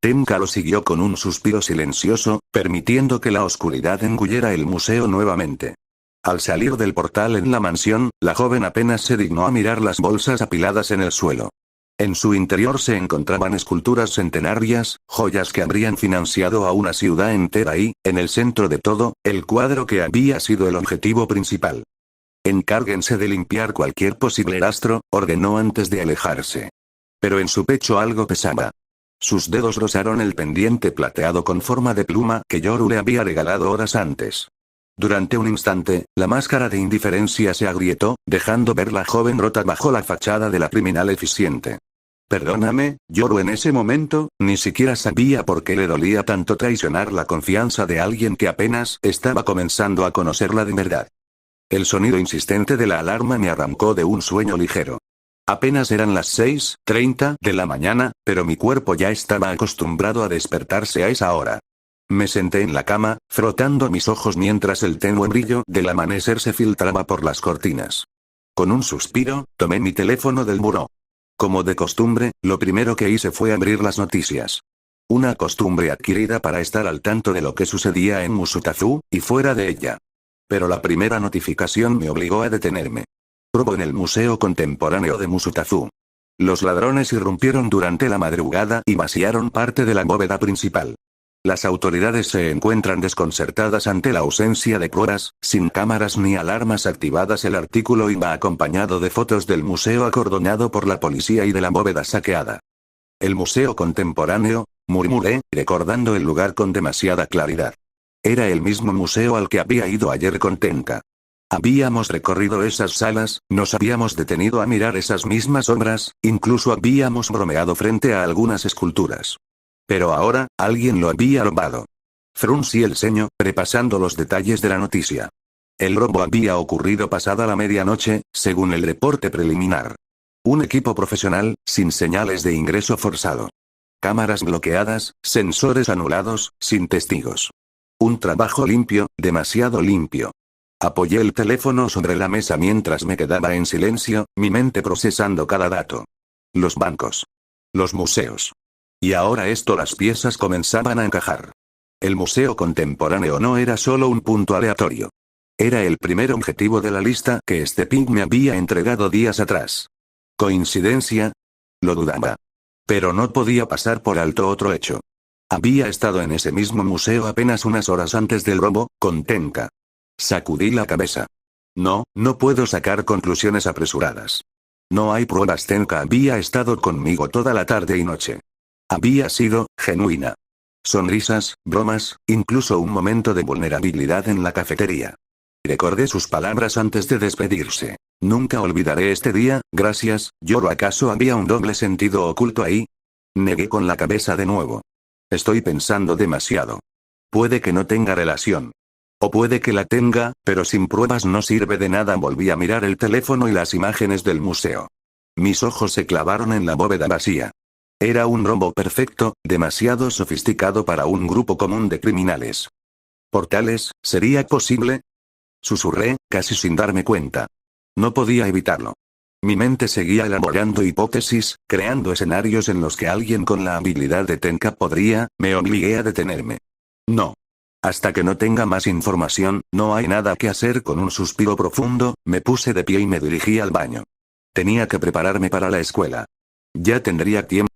Tenka lo siguió con un suspiro silencioso, permitiendo que la oscuridad engullera el museo nuevamente. Al salir del portal en la mansión, la joven apenas se dignó a mirar las bolsas apiladas en el suelo. En su interior se encontraban esculturas centenarias, joyas que habrían financiado a una ciudad entera y, en el centro de todo, el cuadro que había sido el objetivo principal. Encárguense de limpiar cualquier posible rastro, ordenó antes de alejarse. Pero en su pecho algo pesaba. Sus dedos rozaron el pendiente plateado con forma de pluma que Yoru le había regalado horas antes. Durante un instante, la máscara de indiferencia se agrietó, dejando ver la joven rota bajo la fachada de la criminal eficiente. Perdóname, Yoru en ese momento, ni siquiera sabía por qué le dolía tanto traicionar la confianza de alguien que apenas estaba comenzando a conocerla de verdad. El sonido insistente de la alarma me arrancó de un sueño ligero. Apenas eran las 6:30 de la mañana, pero mi cuerpo ya estaba acostumbrado a despertarse a esa hora. Me senté en la cama, frotando mis ojos mientras el tenue brillo del amanecer se filtraba por las cortinas. Con un suspiro, tomé mi teléfono del buró. Como de costumbre, lo primero que hice fue abrir las noticias. Una costumbre adquirida para estar al tanto de lo que sucedía en Musutazu, y fuera de ella. Pero la primera notificación me obligó a detenerme. Robo en el Museo Contemporáneo de Musutazu. Los ladrones irrumpieron durante la madrugada y vaciaron parte de la bóveda principal. Las autoridades se encuentran desconcertadas ante la ausencia de pruebas, sin cámaras ni alarmas activadas. El artículo iba acompañado de fotos del museo acordonado por la policía y de la bóveda saqueada. El Museo Contemporáneo, murmuré, recordando el lugar con demasiada claridad. Era el mismo museo al que había ido ayer con Tenka. Habíamos recorrido esas salas, nos habíamos detenido a mirar esas mismas obras, incluso habíamos bromeado frente a algunas esculturas. Pero ahora, alguien lo había robado. Fruncí el ceño, repasando los detalles de la noticia. El robo había ocurrido pasada la medianoche, según el reporte preliminar. Un equipo profesional, sin señales de ingreso forzado. Cámaras bloqueadas, sensores anulados, sin testigos. Un trabajo limpio, demasiado limpio. Apoyé el teléfono sobre la mesa mientras me quedaba en silencio, mi mente procesando cada dato. Los bancos. Los museos. Y ahora las piezas comenzaban a encajar. El Museo Contemporáneo no era solo un punto aleatorio. Era el primer objetivo de la lista que Steping me había entregado días atrás. ¿Coincidencia? Lo dudaba. Pero no podía pasar por alto otro hecho. Había estado en ese mismo museo apenas unas horas antes del robo, con Tenka. Sacudí la cabeza. No puedo sacar conclusiones apresuradas. No hay pruebas. Tenka había estado conmigo toda la tarde y noche. Había sido genuina. Sonrisas, bromas, incluso un momento de vulnerabilidad en la cafetería. Recordé sus palabras antes de despedirse. Nunca olvidaré este día, gracias. ¿Lloro? ¿Acaso había un doble sentido oculto ahí? Negué con la cabeza de nuevo. Estoy pensando demasiado. Puede que no tenga relación. O puede que la tenga, pero sin pruebas no sirve de nada. Volví a mirar el teléfono y las imágenes del museo. Mis ojos se clavaron en la bóveda vacía. Era un robo perfecto, demasiado sofisticado para un grupo común de criminales. ¿Portales? ¿Sería posible? Susurré, casi sin darme cuenta. No podía evitarlo. Mi mente seguía elaborando hipótesis, creando escenarios en los que alguien con la habilidad de Tenka podría. Me obligué a detenerme. No. Hasta que no tenga más información, no hay nada que hacer. Con un suspiro profundo, me puse de pie y me dirigí al baño. Tenía que prepararme para la escuela. Ya tendría tiempo.